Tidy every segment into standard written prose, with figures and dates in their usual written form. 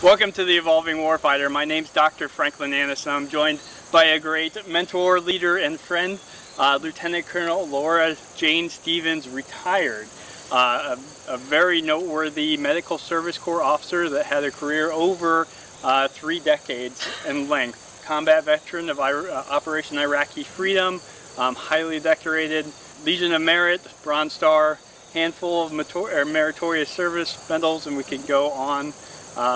Welcome to the Evolving Warfighter. My name's Dr. Franklin Annis, and I'm joined by a great mentor, leader, and friend, Lieutenant Colonel Laura Jane Stephens, retired. A very noteworthy medical service corps officer that had a career over 3 decades in length. Combat veteran of Operation Iraqi Freedom, highly decorated, Legion of Merit, Bronze Star, handful of meritorious service medals, and we could go on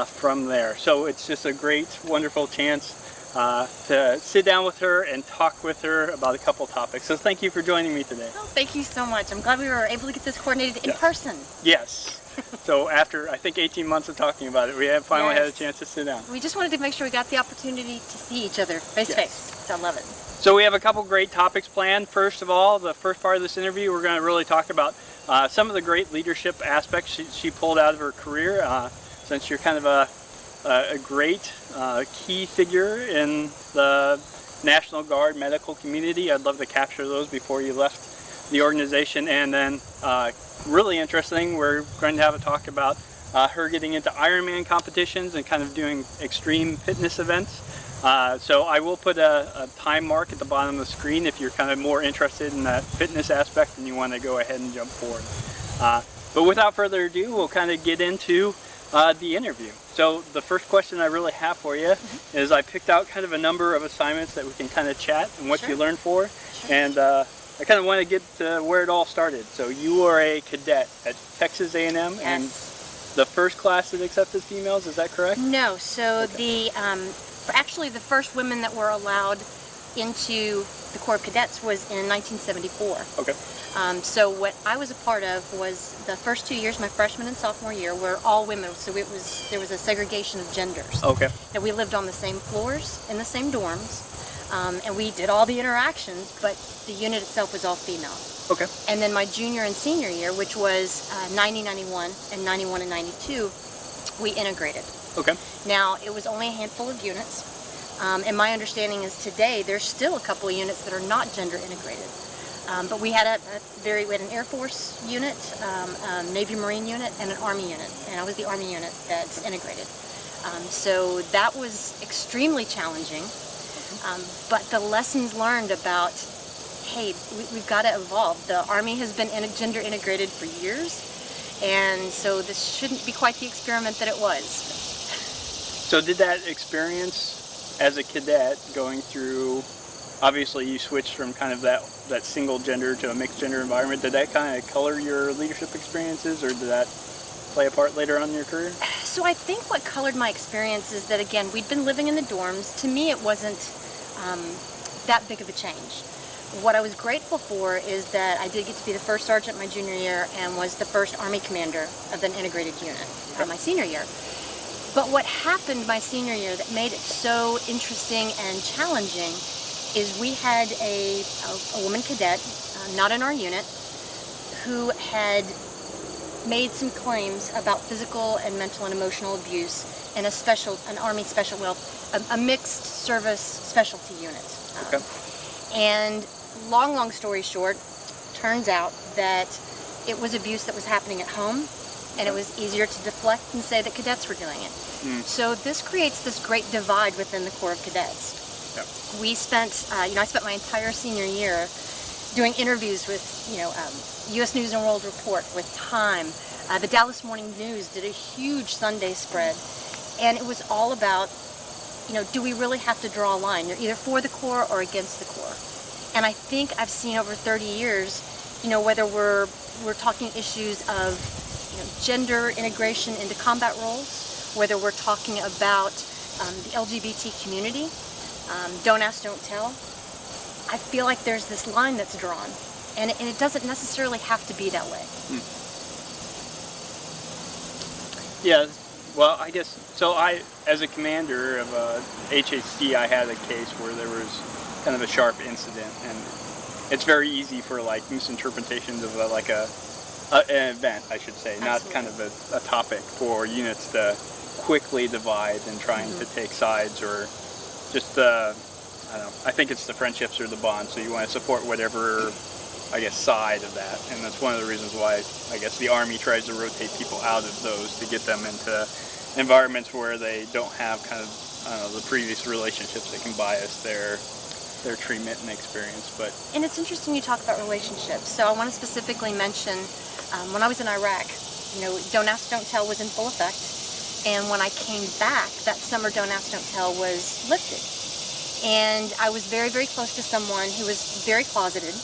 from there. So it's just a great, wonderful chance to sit down with her and talk with her about a couple topics. So thank you for joining me today. Oh, thank you so much. I'm glad we were able to get this coordinated in person. Yes. So after, I think, 18 months of talking about it, we have finally had a chance to sit down. We just wanted to make sure we got the opportunity to see each other face to face. So I love it. So we have a couple great topics planned. First of all, the first part of this interview, we're going to really talk about some of the great leadership aspects she pulled out of her career. Since you're kind of a great key figure in the National Guard medical community, I'd love to capture those before you left the organization. And then really interesting, we're going to have a talk about her getting into Ironman competitions and kind of doing extreme fitness events. So I will put a time mark at the bottom of the screen if you're kind of more interested in that fitness aspect and you want to go ahead and jump forward. But without further ado, we'll kind of get into the interview. So the first question I really have for you is I picked out kind of a number of assignments that we can kind of chat and what you learned for. And I kind of want to get to where it all started. So you are a cadet at Texas A&M and the first class that accepted females, is that correct? No, so actually the first women that were allowed into the Corps of Cadets was in 1974. Okay. So what I was a part of was the first 2 years, my freshman and sophomore year, were all women. So there was a segregation of genders. Okay. And we lived on the same floors in the same dorms, and we did all the interactions, but the unit itself was all female. Okay. And then my junior and senior year, which was 90, 91, and 91 and 92, we integrated. Okay. Now, it was only a handful of units, and my understanding is today there's still a couple of units that are not gender integrated. But we had we had an Air Force unit, a Navy Marine unit, and an Army unit, and I was the Army unit that's integrated. So that was extremely challenging, but the lessons learned about, hey, we've got to evolve. The Army has been gender integrated for years, and so this shouldn't be quite the experiment that it was. So did that experience as a cadet going through, obviously you switched from kind of that single gender to a mixed gender environment, did that kind of color your leadership experiences, or did that play a part later on in your career? So I think what colored my experience is that, again, we'd been living in the dorms. To me, it wasn't that big of a change. What I was grateful for is that I did get to be the first sergeant my junior year and was the first Army commander of an integrated unit my senior year. But what happened my senior year that made it so interesting and challenging is we had a woman cadet, not in our unit, who had made some claims about physical and mental and emotional abuse in an Army a mixed service specialty unit. Okay. And long story short, turns out that it was abuse that was happening at home, and it was easier to deflect and say that cadets were doing it. So this creates this great divide within the Corps of Cadets. Yep. We spent, I spent my entire senior year doing interviews with, U.S. News and World Report, with Time. The Dallas Morning News did a huge Sunday spread, and it was all about, do we really have to draw a line? You're either for the Corps or against the Corps. And I think I've seen over 30 years, whether we're talking issues of, gender integration into combat roles, whether we're talking about the LGBT community, don't ask, don't tell. I feel like there's this line that's drawn, and it doesn't necessarily have to be that way. Yeah, well, I guess, so as a commander of HHD, I had a case where there was kind of a sharp incident, and it's very easy for misinterpretations of an event, I should say, not kind of a topic for units to quickly divide and trying to take sides, or just I don't know, I think it's the friendships or the bonds, so you want to support whatever, side of that, and that's one of the reasons why I guess the Army tries to rotate people out of those to get them into environments where they don't have kind of the previous relationships that can bias their treatment and experience. But And it's interesting you talk about relationships. So I want to specifically mention when I was in Iraq, Don't Ask, Don't Tell was in full effect. And when I came back, that summer Don't Ask, Don't Tell was lifted. And I was very, very close to someone who was very closeted.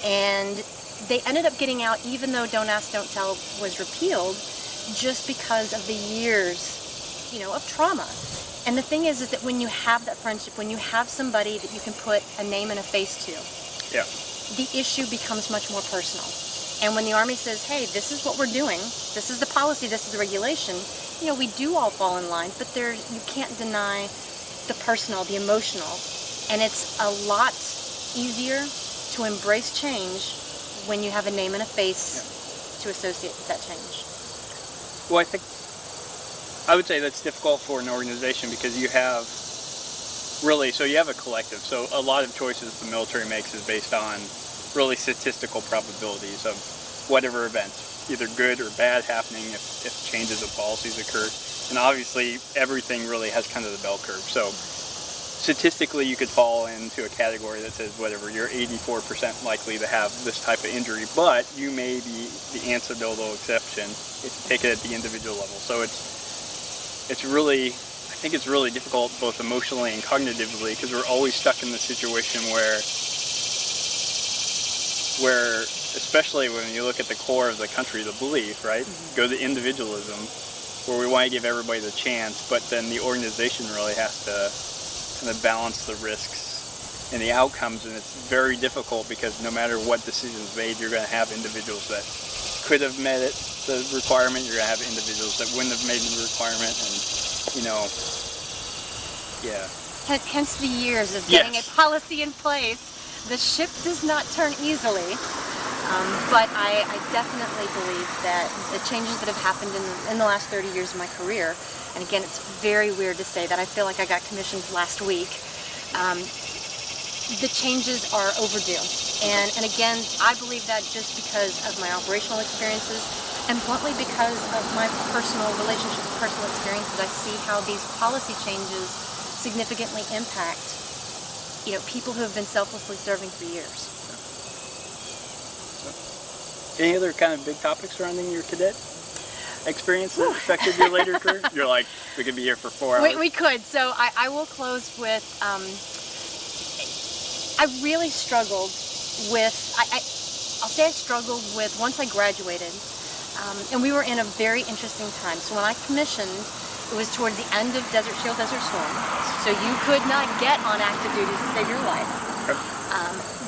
And they ended up getting out even though Don't Ask, Don't Tell was repealed, just because of the years, of trauma. And the thing is that when you have that friendship, when you have somebody that you can put a name and a face to, yeah, the issue becomes much more personal. And when the Army says, hey, this is what we're doing, this is the policy, this is the regulation, we do all fall in line, but you can't deny the personal, the emotional. And it's a lot easier to embrace change when you have a name and a face to associate with that change. Well, I would say that's difficult for an organization because you have a collective. So a lot of choices the military makes is based on really statistical probabilities of whatever events, either good or bad, happening if changes of policies occur. And obviously everything really has kind of the bell curve. So statistically you could fall into a category that says whatever, you're 84% likely to have this type of injury, but you may be the anecdotal exception if you take it at the individual level. So it's really, I think it's really difficult both emotionally and cognitively because we're always stuck in the situation where especially when you look at the core of the country, the belief, right? Go to individualism, where we want to give everybody the chance, but then the organization really has to kind of balance the risks and the outcomes, and it's very difficult because no matter what decisions made, you're going to have individuals that could have met the requirement, you're going to have individuals that wouldn't have made the requirement, and Hence the years of getting a policy in place. The ship does not turn easily, but I definitely believe that the changes that have happened in the last 30 years of my career, and again, it's very weird to say that, I feel like I got commissioned last week, the changes are overdue. And again, I believe that just because of my operational experiences, and bluntly because of my personal relationships, personal experiences, I see how these policy changes significantly impact people who have been selflessly serving for years. Any other kind of big topics surrounding your cadet experience that affected your later career? You're like, we could be here for 4 hours. We could. So I will close with, I really struggled with, I'll say I struggled with once I graduated, and we were in a very interesting time. So when I commissioned, it was towards the end of Desert Shield, Desert Storm, so you could not get on active duty to save your life. Okay.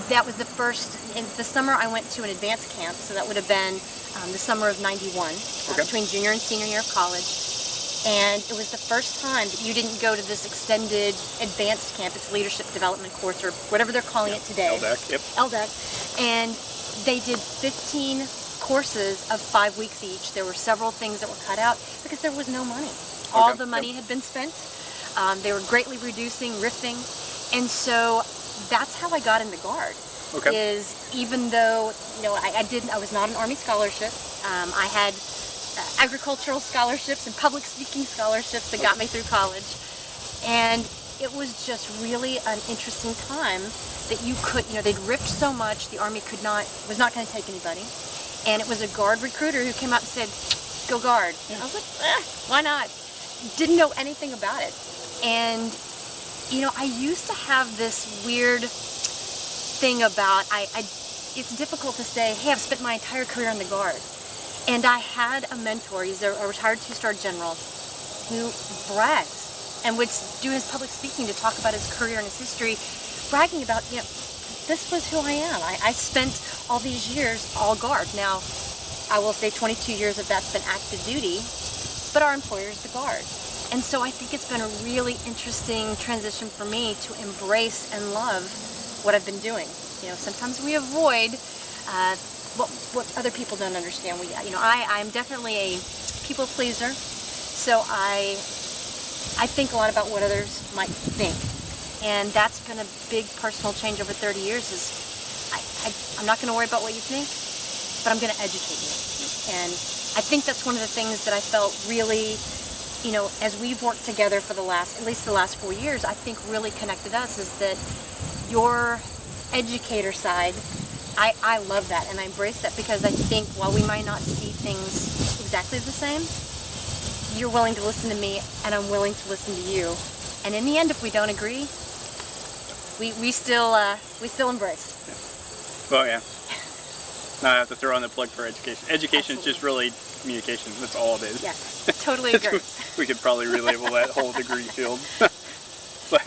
That was the first, in the summer I went to an advanced camp, so that would have been the summer of '91, between junior and senior year of college. And it was the first time that you didn't go to this extended advanced camp, it's leadership development course, or whatever they're calling it today. LDAC, yep. LDAC. And they did 15 courses of 5 weeks each. There were several things that were cut out because there was no money. All the money had been spent. They were greatly reducing, riffing. And so that's how I got in the Guard. Is even though, I was not an Army scholarship. I had agricultural scholarships and public speaking scholarships that got me through college. And it was just really an interesting time that you could, they'd riffed so much, the Army was not going to take anybody. And it was a Guard recruiter who came out and said, go Guard. And I was like, why not? Didn't know anything about it. And I used to have this weird thing about, it's difficult to say, hey, I've spent my entire career in the Guard. And I had a mentor, he's a retired 2-star general, who brags and would do his public speaking to talk about his career and his history, bragging about, this was who I am. I spent all these years all Guard. Now, I will say 22 years of that's been active duty, but our employer is the Guard. And so I think it's been a really interesting transition for me to embrace and love what I've been doing. Sometimes we avoid what other people don't understand. I'm definitely a people pleaser, so I think a lot about what others might think. And that's been a big personal change over 30 years is I'm not going to worry about what you think, but I'm going to educate you. And I think that's one of the things that I felt really as we've worked together for at least the last 4 years, I think really connected us is that your educator side, I love that and I embrace that, because I think while we might not see things exactly the same, you're willing to listen to me and I'm willing to listen to you. And in the end, if we don't agree, we still embrace. Yeah. Well, yeah. Now I have to throw on the plug for education. Education is just really communication. That's all it is. Yes, totally agree. We could probably relabel that whole degree field.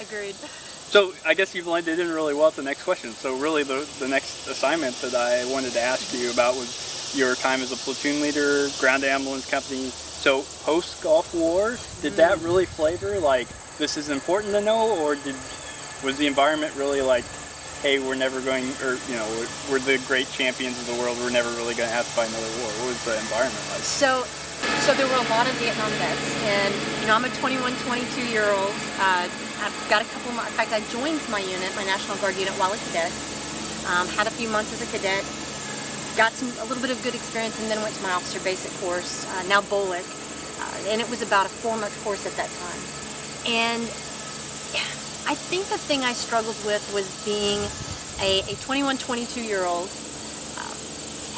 Agreed. So I guess you've blended in really well to the next question. So really the next assignment that I wanted to ask you about was your time as a platoon leader, ground ambulance company. So post Gulf War, did that really flavor like this is important to know, or was the environment really like, hey, we're never going, or we're the great champions of the world, we're never really going to have to fight another war? What was the environment like? So there were a lot of Vietnam vets, and I'm a 21, 22-year-old. I've got a couple months. In fact, I joined my unit, my National Guard unit, while a cadet. Had a few months as a cadet, got a little bit of good experience, and then went to my officer basic course, now BOLIC, and it was about a 4-month course at that time. And I think the thing I struggled with was being a 21, 22-year-old,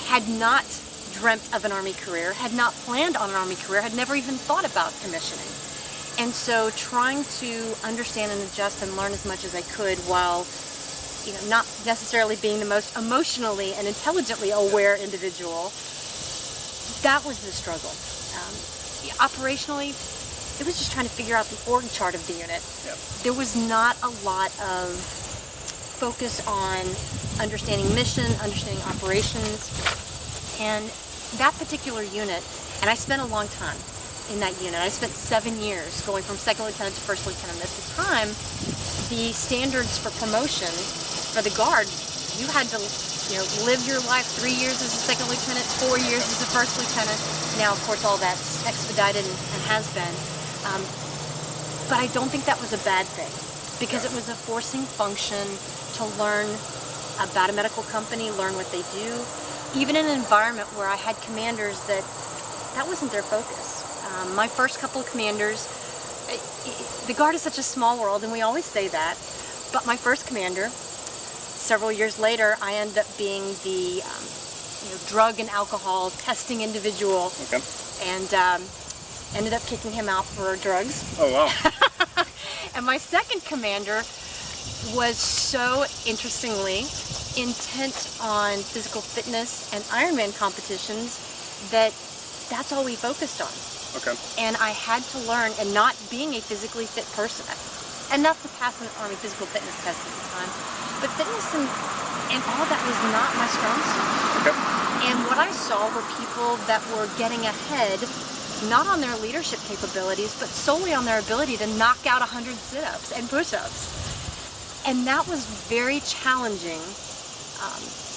had not dreamt of an Army career, had not planned on an Army career, had never even thought about commissioning. And so trying to understand and adjust and learn as much as I could while, not necessarily being the most emotionally and intelligently aware individual, that was the struggle. Operationally, it was just trying to figure out the org chart of the unit. Yep. There was not a lot of focus on understanding mission, understanding operations, and that particular unit, and I spent a long time in that unit. I spent 7 years going from second lieutenant to first lieutenant. At the time, the standards for promotion for the Guard, you had to live your life 3 years as a second lieutenant, 4 years as a first lieutenant. Now, of course, all that's expedited and has been. But I don't think that was a bad thing, because it was a forcing function to learn about a medical company, learn what they do, even in an environment where I had commanders that wasn't their focus. My first couple of commanders, the Guard is such a small world, and we always say that, but my first commander, several years later, I ended up being the drug and alcohol testing individual. Okay. And ended up kicking him out for drugs. Oh, wow. And my second commander was so interestingly intent on physical fitness and Ironman competitions that's all we focused on. Okay. And I had to learn, and not being a physically fit person, enough to pass an Army physical fitness test at the time, but fitness and all that was not my strong suit. Okay. And what I saw were people that were getting ahead, not on their leadership capabilities, but solely on their ability to knock out 100 sit-ups and push-ups. And that was very challenging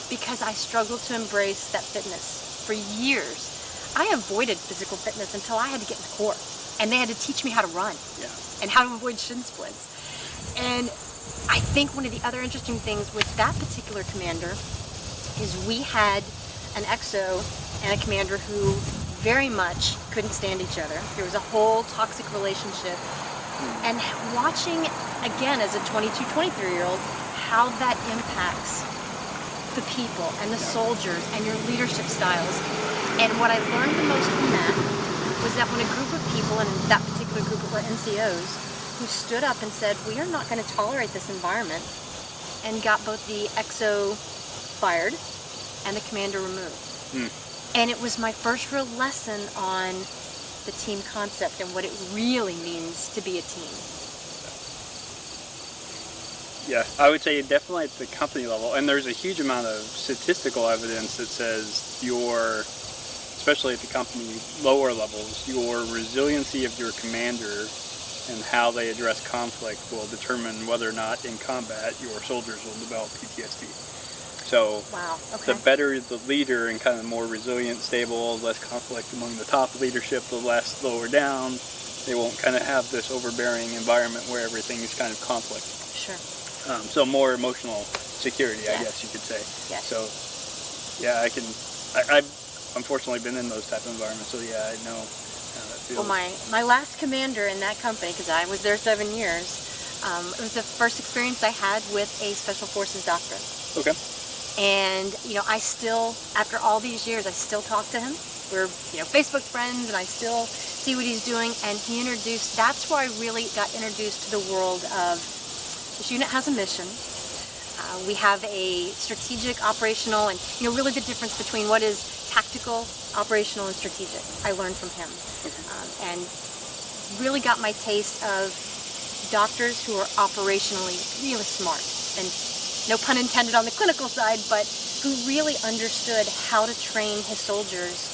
because I struggled to embrace that fitness. For years, I avoided physical fitness until I had to get in the Corps, and they had to teach me how to run and how to avoid shin splints. And I think one of the other interesting things with that particular commander is we had an XO and a commander who very much couldn't stand each other. There was a whole toxic relationship. And watching, again, as a 22, 23-year-old, how that impacts the people and the soldiers and your leadership styles. And what I learned the most from that was that when a group of people, and in that particular group were NCOs, who stood up and said, we are not going to tolerate this environment, and got both the XO fired and the commander removed. And it was my first real lesson on the team concept and what it really means to be a team. Yeah, I would say definitely at the company level, and there's a huge amount of statistical evidence that says especially at the company lower levels, your resiliency of your commander and how they address conflict will determine whether or not in combat your soldiers will develop PTSD. So wow, okay. The better the leader and kind of more resilient, stable, less conflict among the top leadership, the less lower down. They won't kind of have this overbearing environment where everything is kind of conflict. Sure. So more emotional security, I guess you could say. Yes. So, yeah, I've unfortunately been in those type of environments, so yeah, I know field? Well, my last commander in that company, because I was there 7 years, it was the first experience I had with a Special Forces doctorate. Okay. And, I still, after all these years, I still talk to him. We're, Facebook friends, and I still see what he's doing. And that's where I really got introduced to the world of this unit has a mission. We have a strategic, operational, and, really the difference between what is tactical, operational, and strategic. I learned from him. And really got my taste of doctors who are operationally really smart. And no pun intended on the clinical side, but who really understood how to train his soldiers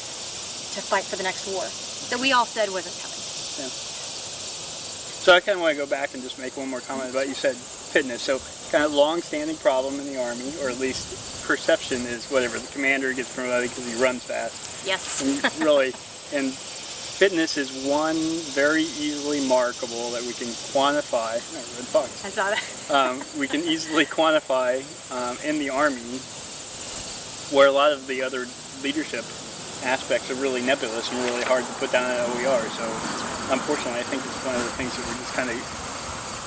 to fight for the next war that we all said wasn't coming. Yeah. So I kind of want to go back and just make one more comment about, you said fitness. So kind of long-standing problem in the Army, or at least perception is whatever, the commander gets promoted because he runs fast. Yes. And fitness is one very easily markable that we can quantify. Oh, red fox. I saw that. We can easily quantify in the Army, where a lot of the other leadership aspects are really nebulous and really hard to put down at OER. So unfortunately, I think it's one of the things that we just kind of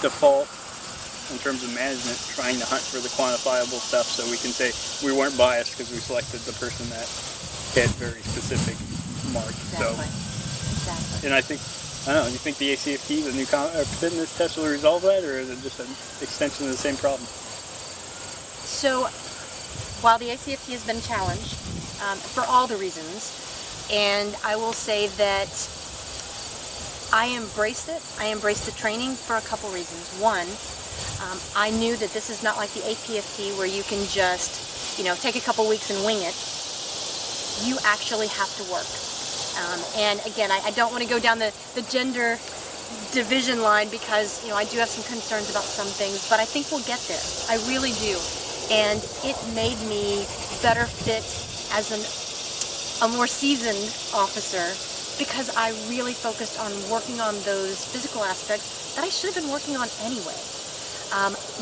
default in terms of management, trying to hunt for the quantifiable stuff so we can say we weren't biased because we selected the person that hit very specific marks. Exactly. And I don't know, you think the ACFT, the new fitness test, will resolve that, or is it just an extension of the same problem? So, while the ACFT has been challenged for all the reasons, and I will say that I embraced it. I embraced the training for a couple reasons. One, I knew that this is not like the APFT where you can just, take a couple weeks and wing it. You actually have to work. And again, I don't want to go down the gender division line because, I do have some concerns about some things, but I think we'll get there. I really do. And it made me better fit as a more seasoned officer because I really focused on working on those physical aspects that I should have been working on anyway.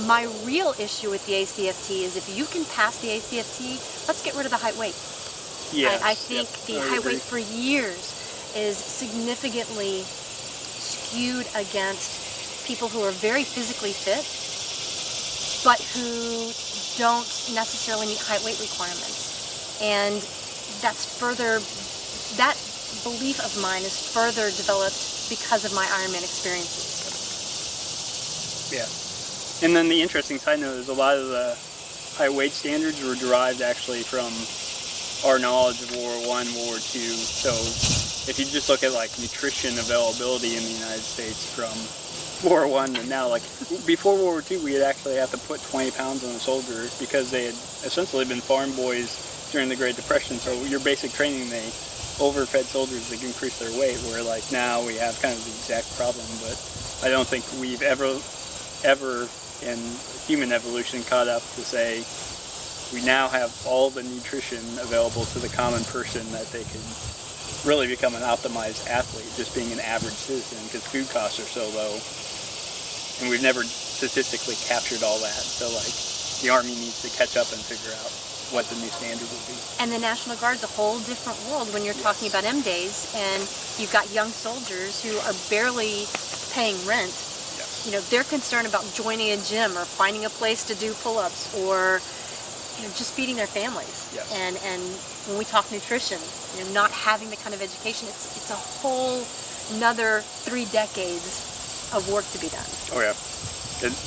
My real issue with the ACFT is if you can pass the ACFT, let's get rid of the height weight. Yes, I think the height weight for years is significantly skewed against people who are very physically fit, but who don't necessarily meet height weight requirements. And that belief of mine is further developed because of my Ironman experiences. Yeah. And then the interesting side note is a lot of the height weight standards were derived actually from our knowledge of World War I, World War II. So if you just look at like nutrition availability in the United States from World War I and now, like before World War II, we'd actually have to put 20 pounds on a soldier because they had essentially been farm boys during the Great Depression. So your basic training, they overfed soldiers that increase their weight, where like now we have kind of the exact problem. But I don't think we've ever in human evolution caught up to say we now have all the nutrition available to the common person that they can really become an optimized athlete, just being an average citizen, because food costs are so low. And we've never statistically captured all that. So like the Army needs to catch up and figure out what the new standard will be. And the National Guard's a whole different world when you're talking about M days, and you've got young soldiers who are barely paying rent. They're concerned about joining a gym or finding a place to do pull-ups or just feeding their families. Yes. And when we talk nutrition, not having the kind of education, it's a whole another 3 decades of work to be done. Oh yeah.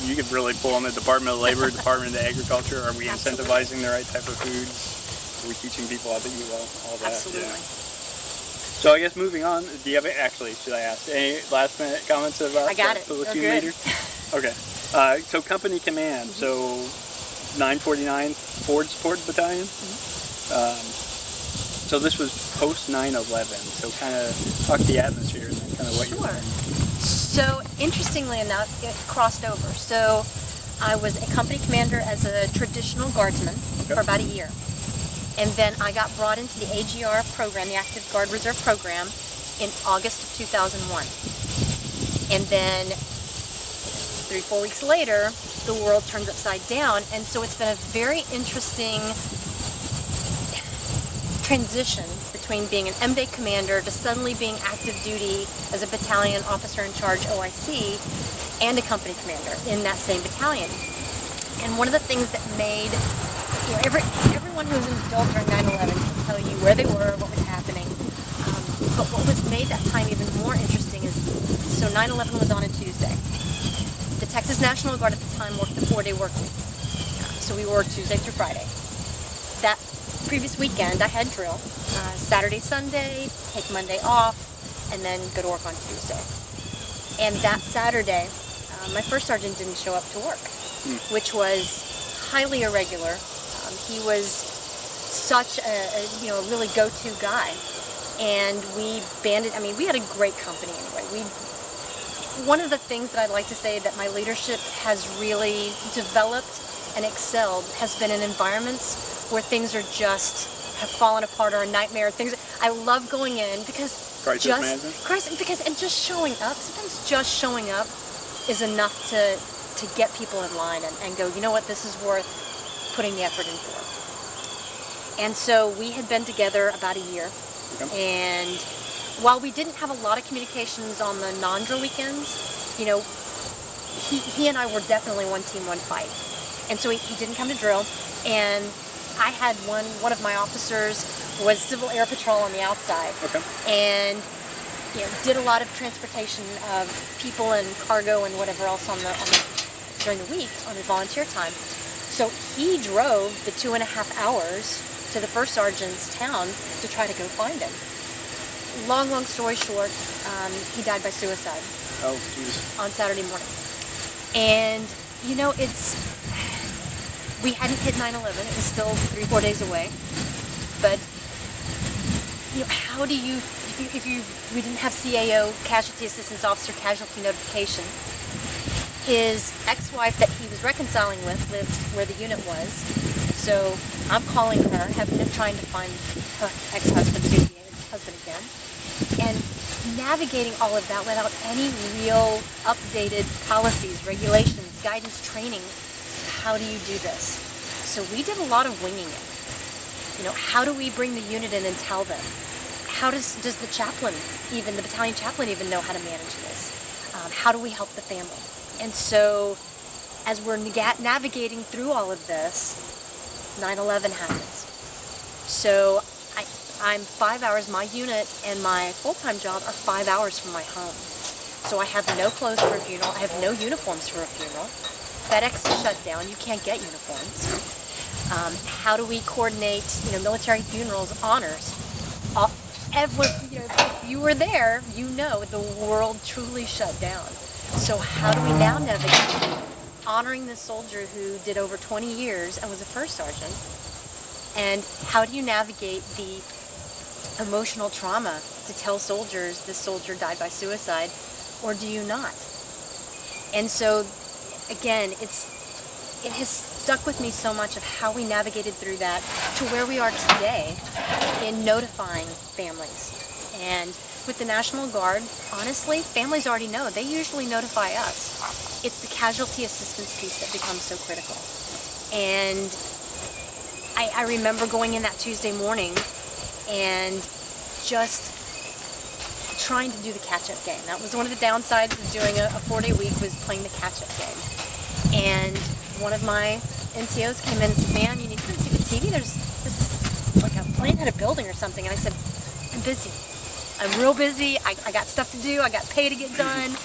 You could really pull on the Department of Labor, Department of Agriculture. Are we incentivizing the right type of foods? Are we teaching people how to eat well? All that. Absolutely. Yeah. So I guess moving on, do you have, should I ask, any last minute comments about the platoon leader? Okay. So company command, so 949th Forward Support Battalion. Mm-hmm. So this was post 9/11, so kind of talk the atmosphere and then kind of what you're doing. So interestingly enough, it crossed over. So I was a company commander as a traditional guardsman for about a year. And then I got brought into the AGR program, the Active Guard Reserve program, in August of 2001. And then 3-4 weeks later, the world turns upside down. And so it's been a very interesting transition between being an M-Day commander to suddenly being active duty as a battalion officer in charge OIC and a company commander in that same battalion. And one of the things that made, everyone who was an adult during 9/11 can tell you where they were, what was happening. But what was made that time even more interesting is, so 9/11 was on a Tuesday. The Texas National Guard at the time worked the 4-day work week. So we worked Tuesday through Friday. That previous weekend I had drill, Saturday, Sunday, take Monday off, and then go to work on Tuesday. And that Saturday, my first sergeant didn't show up to work, which was highly irregular. He was such a really go-to guy. And we banded, we had a great company anyway. One of the things that I'd like to say that my leadership has really developed and excelled has been in environments where things are have fallen apart or a nightmare. I love going in because just showing up, sometimes just showing up is enough to get people in line and go, you know what, this is worth putting the effort in for. And so we had been together about a year. Okay. And while we didn't have a lot of communications on the non-drill weekends, he and I were definitely one team, one fight. And so he didn't come to drill, and I had one of my officers was Civil Air Patrol on the outside. Okay. And did a lot of transportation of people and cargo and whatever else during the week on his volunteer time. So he drove the 2.5 hours to the first sergeant's town to try to go find him. Long story short, he died by suicide. Oh, geez. On Saturday morning. And, we hadn't hit 9/11. It was still 3-4 days away. But, how do you, we didn't have CAO, Casualty Assistance Officer, casualty notification. His ex-wife that he was reconciling with lived where the unit was. So I'm calling her, trying to find her ex-husband, soon-to-be husband again, and navigating all of that without any real updated policies, regulations, guidance, training. How do you do this? So we did a lot of winging it. How do we bring the unit in and tell them? How does the chaplain, the battalion chaplain, even know how to manage this? How do we help the family? And so as we're navigating through all of this, 9/11 happens. So I'm 5 hours, my unit and my full-time job are 5 hours from my home. So I have no clothes for a funeral, I have no uniforms for a funeral. FedEx is shut down, you can't get uniforms. How do we coordinate, military funerals, honors? If you were there, the world truly shut down. So how do we now navigate honoring the soldier who did over 20 years and was a first sergeant? And how do you navigate the emotional trauma to tell soldiers this soldier died by suicide, or do you not? And so, again, it has stuck with me so much of how we navigated through that to where we are today in notifying families. And with the National Guard, honestly, families already know. They usually notify us. It's the casualty assistance piece that becomes so critical. And I remember going in that Tuesday morning and just trying to do the catch-up game. That was one of the downsides of doing a 4-day week, was playing the catch-up game. And one of my NCOs came in and said, man, you need to come see the TV. This is like a plane hit a building or something. And I said, I'm busy. I'm real busy. I got stuff to do. I got pay to get done.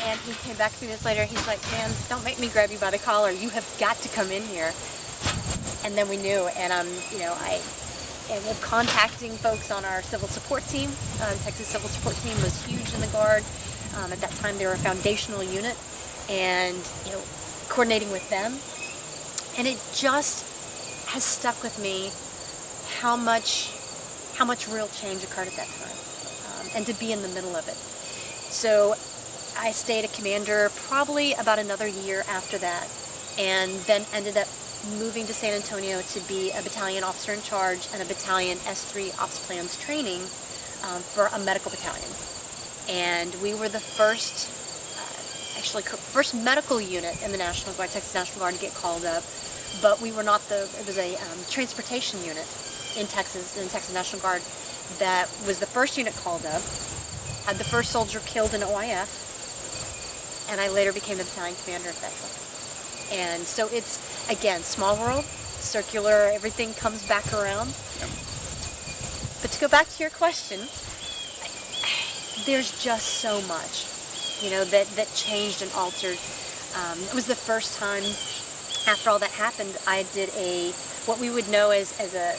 And he came back 3 minutes later. He's like, man, don't make me grab you by the collar. You have got to come in here. And then we knew. And I ended up contacting folks on our civil support team. Texas civil support team was huge in the Guard. At that time, they were a foundational unit. And, coordinating with them. And it just has stuck with me how much real change occurred at that time, and to be in the middle of it. So I stayed a commander probably about another year after that, and then ended up moving to San Antonio to be a battalion officer in charge and a battalion S3 ops plans training for a medical battalion. And we were the first medical unit in the National Guard, Texas National Guard, to get called up, but we were not it was a transportation unit in Texas National Guard, that was the first unit called up, had the first soldier killed in OIF, and I later became the battalion commander of that troop. And so it's, again, small world, circular, everything comes back around. Yep. But to go back to your question, there's just so much, you know, that changed and altered. It was the first time after all that happened, I did what we would know as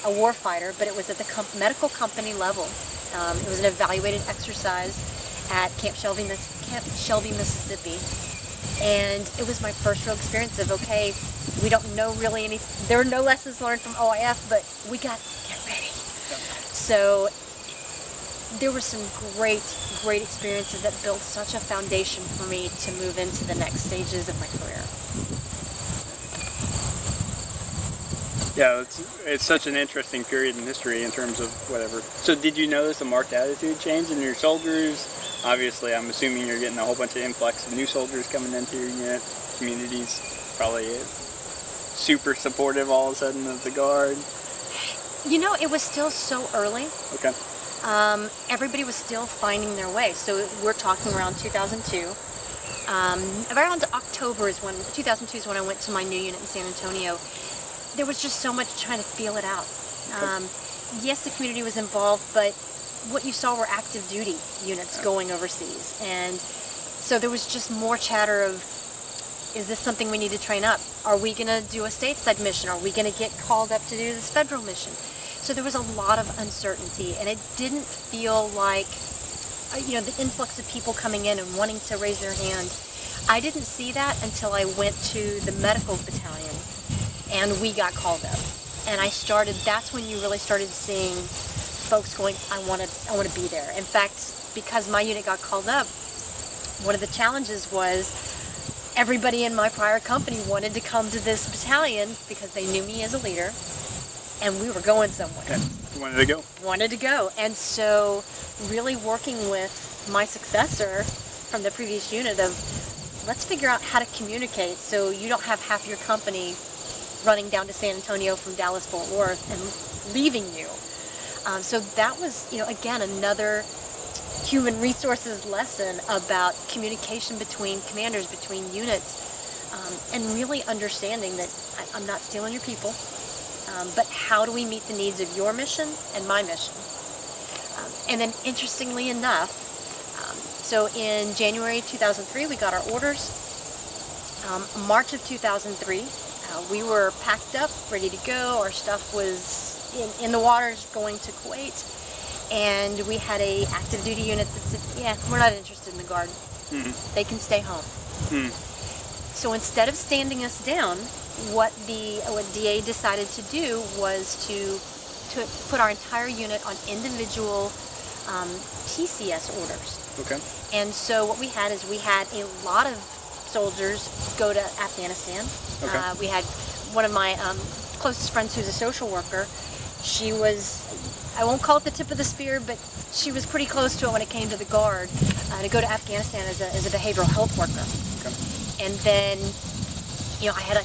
a war fighter, but it was at the medical company level. It was an evaluated exercise at Camp Shelby, Mississippi. And it was my first real experience of, okay, we don't know really anything. There were no lessons learned from OIF, but we got to get ready. So there were some great experiences that built such a foundation for me to move into the next stages of my career. Yeah, it's such an interesting period in history in terms of whatever. So did you notice a marked attitude change in your soldiers? Obviously, I'm assuming you're getting a whole bunch of influx of new soldiers coming into your unit. Communities probably super supportive all of a sudden of the Guard. You know, it was still so early. Okay. Everybody was still finding their way. So we're talking around 2002. Around October 2002 is when I went to my new unit in San Antonio. There was just so much trying to feel it out. Yes, the community was involved, but what you saw were active duty units going overseas. And so there was just more chatter of, is this something we need to train up? Are we going to do a stateside mission? Are we going to get called up to do this federal mission? So there was a lot of uncertainty, and it didn't feel like, you know, the influx of people coming in and wanting to raise their hand. I didn't see that until I went to the medical battalion. And we got called up, and that's when you really started seeing folks going, I want to be there. In fact, because my unit got called up, one of the challenges was everybody in my prior company wanted to come to this battalion because they knew me as a leader, and we were going somewhere. Okay. You wanted to go. And so really working with my successor from the previous unit of, let's figure out how to communicate so you don't have half your company running down to San Antonio from Dallas-Fort Worth and leaving you. So that was, you know, again, another human resources lesson about communication between commanders, between units, and really understanding that I'm not stealing your people, but how do we meet the needs of your mission and my mission? And then interestingly enough, so in January 2003, we got our orders. March of 2003, we were packed up, ready to go. Our stuff was in the waters going to Kuwait. And we had a active duty unit that said, yeah, we're not interested in the Guard. Mm-hmm. They can stay home. Mm. So instead of standing us down, what DA decided to do was to put our entire unit on individual PCS orders. Okay. And so what we had is we had a lot of soldiers go to Afghanistan. Okay. We had one of my closest friends who's a social worker. She was, I won't call it the tip of the spear, but she was pretty close to it when it came to the Guard, to go to Afghanistan as a behavioral health worker. Okay. And then, you know, I had a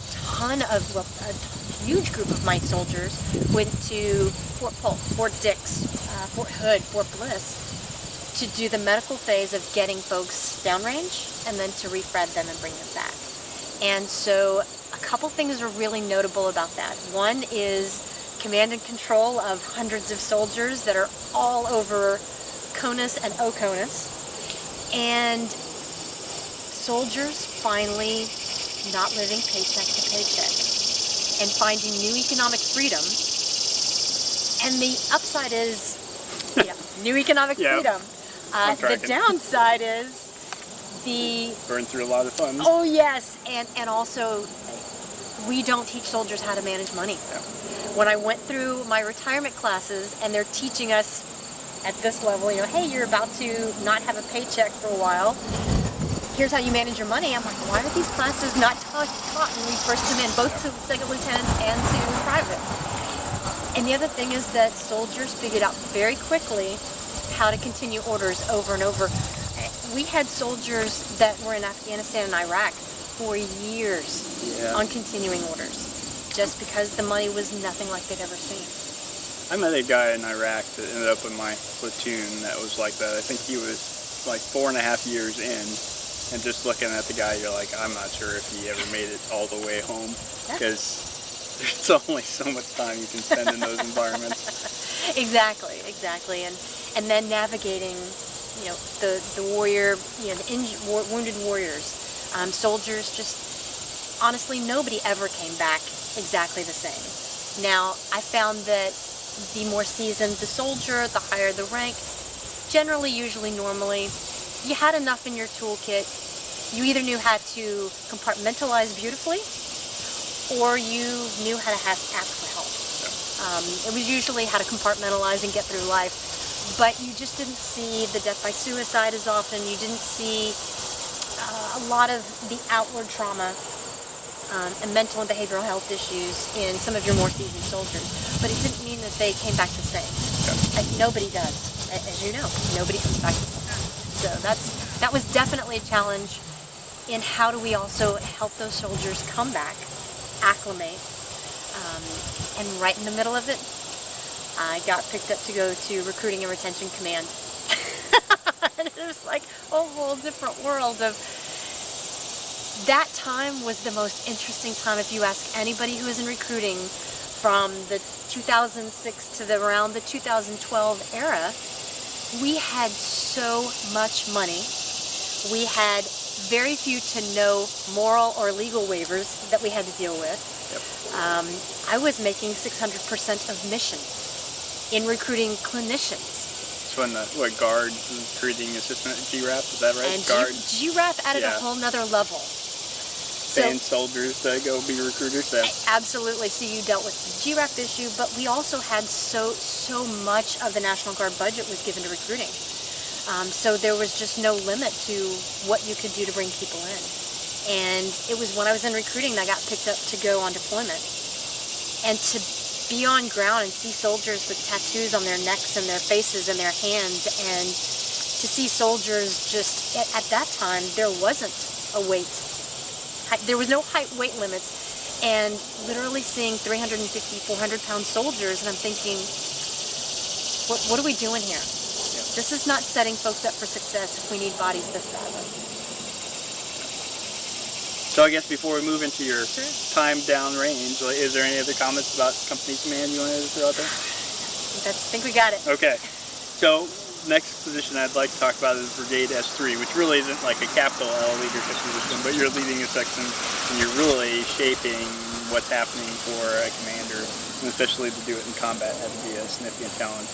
huge group of my soldiers went to Fort Polk, Fort Dix, Fort Hood, Fort Bliss, to do the medical phase of getting folks downrange and then to refred them and bring them back. And so a couple things are really notable about that. One is command and control of hundreds of soldiers that are all over CONUS and OCONUS. And soldiers finally not living paycheck to paycheck and finding new economic freedom. And the upside is, you know, new economic freedom. The downside is burn through a lot of funds. Oh yes, and also we don't teach soldiers how to manage money. Yeah. When I went through my retirement classes and they're teaching us at this level, you know, hey, you're about to not have a paycheck for a while. Here's how you manage your money. I'm like, why are these classes not taught when we first come in, both to second lieutenants and to privates? And the other thing is that soldiers figured out very quickly how to continue orders over and over. We had soldiers that were in Afghanistan and Iraq for years on continuing orders, just because the money was nothing like they'd ever seen. I met a guy in Iraq that ended up in my platoon that was like that. I think he was like 4.5 years in, and just looking at the guy, you're like, I'm not sure if he ever made it all the way home, because there's only so much time you can spend in those environments. Exactly, and then navigating, the warrior, the wounded warriors, soldiers. Just honestly, nobody ever came back exactly the same. Now, I found that the more seasoned the soldier, the higher the rank, generally, usually, normally, you had enough in your toolkit. You either knew how to compartmentalize beautifully, or you knew how to ask for help. It was usually how to compartmentalize and get through life, but you just didn't see the death by suicide as often. You didn't see a lot of the outward trauma and mental and behavioral health issues in some of your more seasoned soldiers, but it didn't mean that they came back the same. Nobody does, as you know. Nobody comes back the same. So that was definitely a challenge in how do we also help those soldiers come back, acclimate, and right in the middle of it, I got picked up to go to Recruiting and Retention Command. And it was like a whole different world of... That time was the most interesting time. If you ask anybody who was in recruiting from the 2006 to around the 2012 era, we had so much money. We had very few to no moral or legal waivers that we had to deal with. I was making 600% of mission in recruiting clinicians. So in the guard recruiting assistant GRAP, is that right? And guard. GRAP added a whole nother level. Paying soldiers to go be recruiters. Absolutely. So you dealt with the GRAP issue, but we also had so much of the National Guard budget was given to recruiting. So there was just no limit to what you could do to bring people in. And it was when I was in recruiting that I got picked up to go on deployment. And to be on ground and see soldiers with tattoos on their necks and their faces and their hands, and to see soldiers just, at that time, there wasn't a weight. There was no height weight limits. And literally seeing 350, 400-pound soldiers, and I'm thinking, what are we doing here? This is not setting folks up for success if we need bodies this badly. So I guess before we move into your time down range, is there any other comments about company command you wanted to throw out there? I think we got it. Okay. So next position I'd like to talk about is Brigade S3, which really isn't like a capital L leadership position, but you're leading a section and you're really shaping what's happening for a commander, and especially to do it in combat had to be a significant challenge.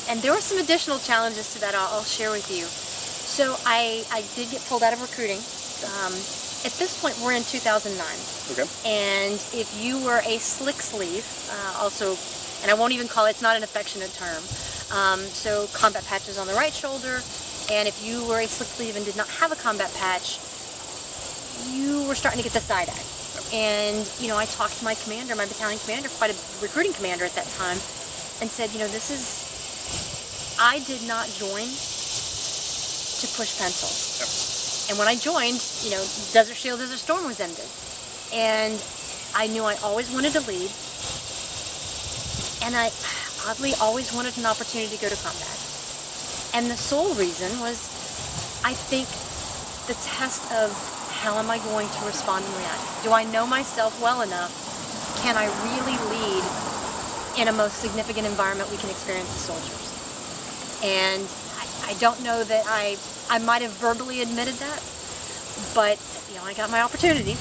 And there were some additional challenges to that I'll share with you. So I did get pulled out of recruiting. At this point, we're in 2009. Okay. And if you were a slick sleeve, also, and I won't even call it, it's not an affectionate term, so combat patches on the right shoulder, and if you were a slick sleeve and did not have a combat patch, you were starting to get the side eye. And, I talked to my commander, my battalion commander, quite a recruiting commander at that time, and said, I did not join to push pencils. And when I joined, Desert Shield, Desert Storm was ended. And I knew I always wanted to lead. And I oddly always wanted an opportunity to go to combat. And the sole reason was, I think, the test of how am I going to respond and react? Do I know myself well enough? Can I really lead in a most significant environment we can experience as soldiers? And I don't know that I might have verbally admitted that, but I got my opportunity.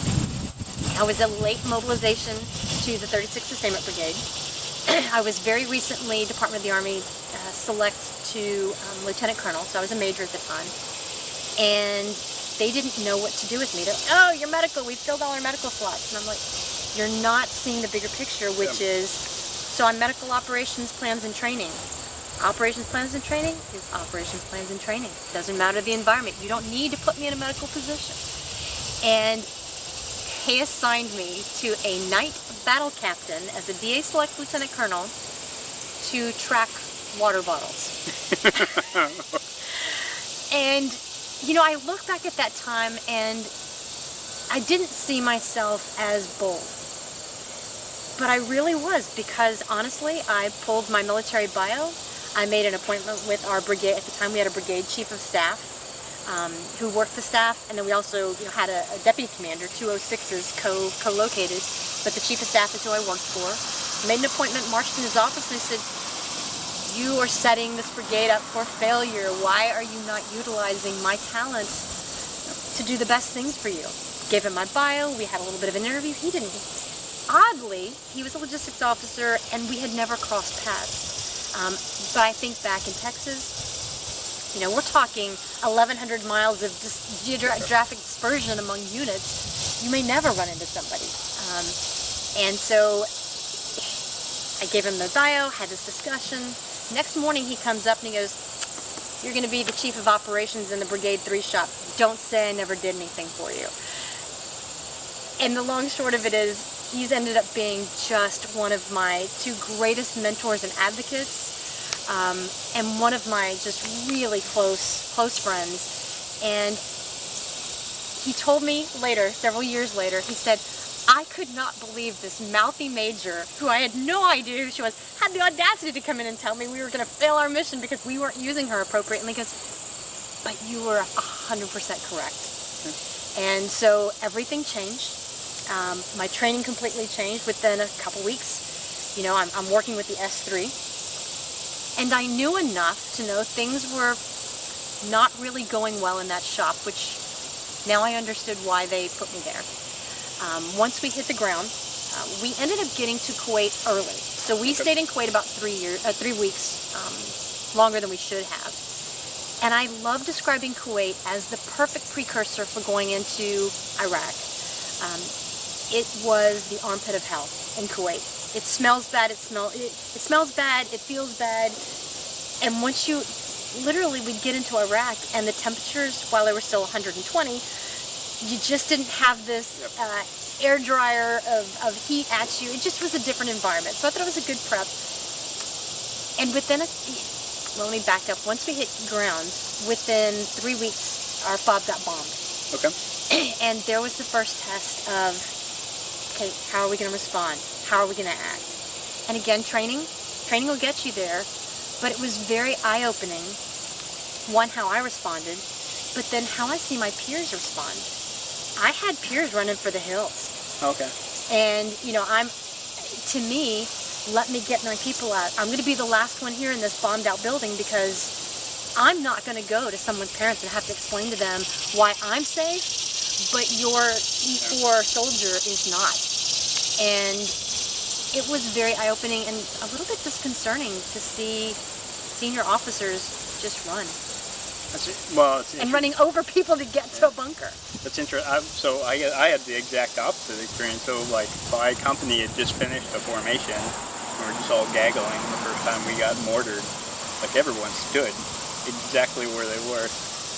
I was a late mobilization to the 36th Sustainment Brigade. I was very recently Department of the Army select to Lieutenant Colonel, so I was a major at the time. And they didn't know what to do with me. They're like, oh, you're medical, we filled all our medical slots. And I'm like, you're not seeing the bigger picture, which is, so I'm medical operations, plans, and training. Operations, plans, and training is operations, plans, and training. Doesn't matter the environment. You don't need to put me in a medical position. And he assigned me to a night battle captain as a DA Select Lieutenant Colonel to track water bottles. And, I look back at that time and I didn't see myself as bold. But I really was, because honestly, I pulled my military bio. I made an appointment with our brigade. At the time, we had a brigade chief of staff who worked the staff, and then we also had a deputy commander, 206s co-located, but the chief of staff is who I worked for. Made an appointment, marched in his office, and I said, "You are setting this brigade up for failure. Why are you not utilizing my talents to do the best things for you?" Gave him my bio. We had a little bit of an interview. He didn't. Oddly, he was a logistics officer, and we had never crossed paths. But I think back in Texas, we're talking 1,100 miles of geographic dispersion among units. You may never run into somebody. And so I gave him the bio, had this discussion. Next morning he comes up and he goes, "You're going to be the chief of operations in the Brigade 3 shop. Don't say I never did anything for you." And the long short of it is, he's ended up being just one of my two greatest mentors and advocates, and one of my just really close friends. And he told me later, several years later, he said, "I could not believe this mouthy major, who I had no idea who she was, had the audacity to come in and tell me we were going to fail our mission because we weren't using her appropriately." Because, "But you were 100% correct." And so everything changed. My training completely changed within a couple weeks. I'm working with the S3, and I knew enough to know things were not really going well in that shop, which now I understood why they put me there. Once we hit the ground, we ended up getting to Kuwait early. So we stayed in Kuwait about 3 weeks longer than we should have. And I love describing Kuwait as the perfect precursor for going into Iraq. It was the armpit of hell in Kuwait. It smells bad, it smells bad, it feels bad. And once we'd get into Iraq, and the temperatures, while they were still 120, you just didn't have this air dryer of heat at you. It just was a different environment. So I thought it was a good prep. And let me back up. Once we hit ground, within 3 weeks, our fob got bombed. Okay. And there was the first test of, okay, how are we going to respond? How are we going to act? And again, training will get you there, but it was very eye-opening. One, how I responded, but then how I see my peers respond. I had peers running for the hills. Okay. And, to me, let me get my people out. I'm going to be the last one here in this bombed out building, because I'm not going to go to someone's parents and have to explain to them why I'm safe, but your E4 soldier is not. And it was very eye-opening and a little bit disconcerting to see senior officers just run. And running over people to get to a bunker. That's interesting. So I had the exact opposite experience. So my company had just finished a formation. We were just all gaggling the first time we got mortared. Everyone stood exactly where they were.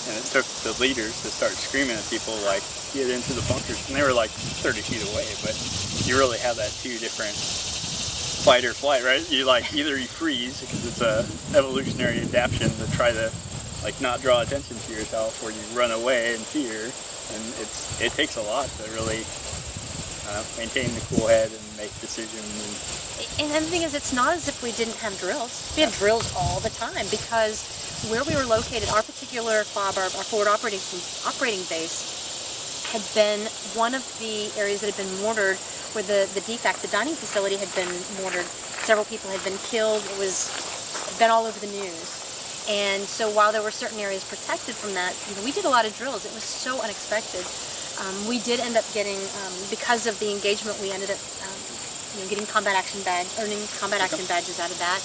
And it took the leaders to start screaming at people get into the bunkers. And they were 30 feet away. But you really have that two different fight or flight, right? You either you freeze because it's a evolutionary adaptation to try to not draw attention to yourself, or you run away in fear. And it takes a lot to really maintain the cool head and make decisions. And the thing is, it's not as if we didn't have drills. We had drills all the time, because where we were located, our particular FOB, our forward operating base, had been one of the areas that had been mortared, where the DFAC, the dining facility, had been mortared. Several people had been killed. It was been all over the news. And so while there were certain areas protected from that, we did a lot of drills. It was so unexpected. We did end up getting, because of the engagement, we ended up getting combat action earning combat action badges out of that.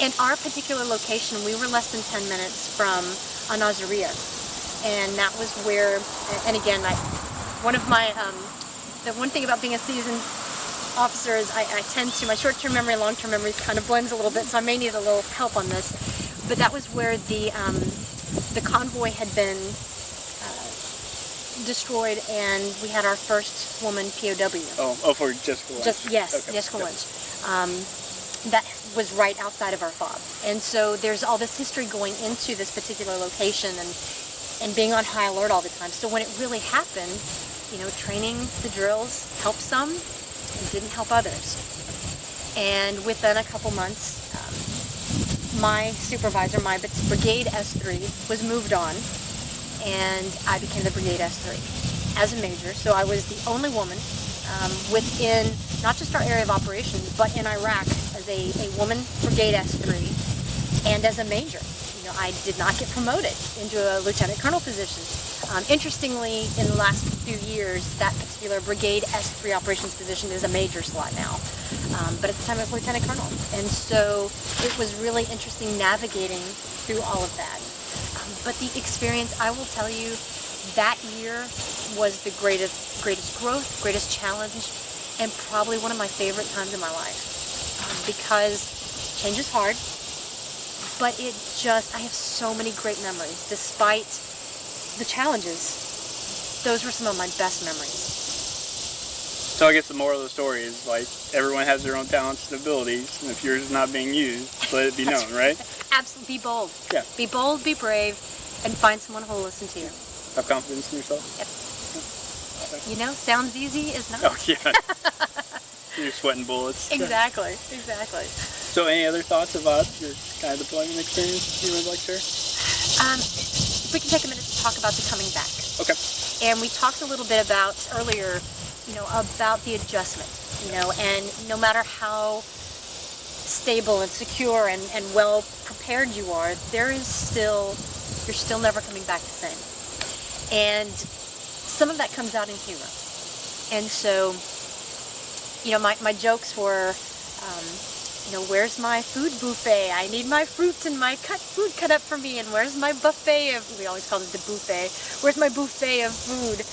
In our particular location, we were less than 10 minutes from Al-Naziriyah. And that was where, and again, the one thing about being a seasoned officer is I tend to, my short-term memory and long-term memory kind of blends a little bit, so I may need a little help on this. But that was where the convoy had been destroyed, and we had our first woman POW. Oh, for Jessica Lynch. Yes, Jessica Lynch. That was right outside of our FOB. And so there's all this history going into this particular location, and being on high alert all the time. So when it really happened, training, the drills helped some, and didn't help others. And within a couple months, my supervisor, my Brigade S3, was moved on, and I became the Brigade S3 as a major. So I was the only woman within not just our area of operations, but in Iraq as a woman Brigade S3 and as a major. You know, I did not get promoted into a lieutenant colonel position. Interestingly, in the last few years, that particular Brigade S3 operations position is a major slot now. But at the time it was lieutenant colonel. And so it was really interesting navigating through all of that. But the experience, I will tell you, that year was the greatest growth, greatest challenge, and probably one of my favorite times in my life. Because change is hard, but I have so many great memories. Despite the challenges, those were some of my best memories. So I guess the moral of the story is, like, everyone has their own talents and abilities, and if yours is not being used, let it be known, right? Absolutely. Be bold. Yeah. Be bold, be brave, and find someone who will listen to you. Have confidence in yourself? Yep. You know, sounds easy, is not. Oh, yeah. You're sweating bullets. Exactly. So any other thoughts about your kind of deployment experience you would like to share? If we can take a minute to talk about the coming back. Okay. And we talked a little bit about earlier, about the adjustment, and no matter how stable and secure and well prepared you are, you're still never coming back the same. And some of that comes out in humor. And so, my jokes were, where's my food buffet? I need my fruit and my food cut up for me. And where's my buffet we always called it the buffet. Where's my buffet of food?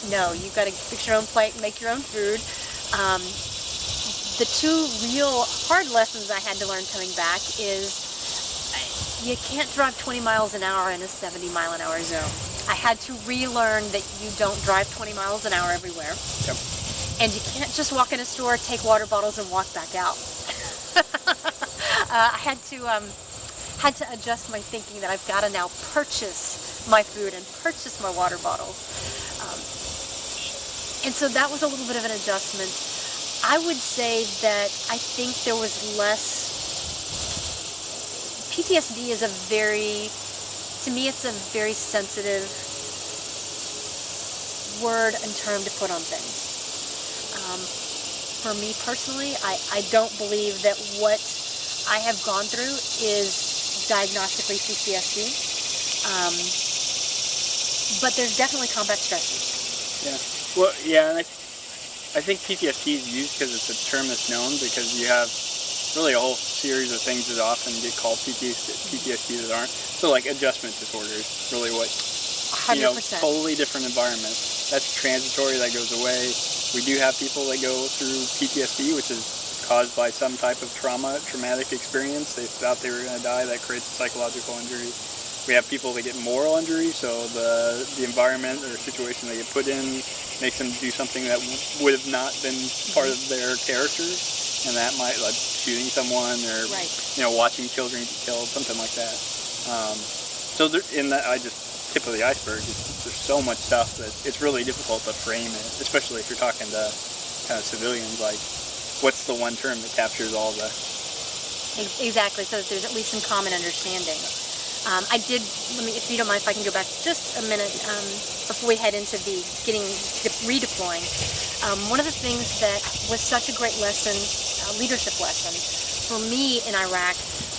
No, you've got to fix your own plate and make your own food. The two real hard lessons I had to learn coming back is you can't drive 20 miles an hour in a 70-mile-an-hour zone. I had to relearn that you don't drive 20 miles an hour everywhere. Yep. And you can't just walk in a store, take water bottles, and walk back out. I had to adjust my thinking that I've got to now purchase my food and purchase my water bottles. And so that was a little bit of an adjustment. I would say that I think there was less. PTSD is to me, it's a very sensitive word and term to put on things. For me personally, I don't believe that what I have gone through is diagnostically PTSD. But there's definitely combat stressors. Yeah. Well, yeah, and I think PTSD is used because it's a term that's known, because you have really a whole series of things that often get called PTSD that aren't. So like adjustment disorders, really what, 100%. Totally different environment. That's transitory, that goes away. We do have people that go through PTSD, which is caused by some type of traumatic experience. They thought they were going to die, that creates a psychological injury. We have people that get moral injury, so the environment or situation they get put in makes them do something that would have not been part of their character, and that might, like shooting someone or watching children get killed, something like that. So in that, tip of the iceberg, there's so much stuff that it's really difficult to frame it, especially if you're talking to kind of civilians. Like, what's the one term that captures all the... Exactly, so that there's at least some common understanding. If you don't mind, if I can go back just a minute before we head into the redeploying. One of the things that was such a great lesson, leadership lesson, for me in Iraq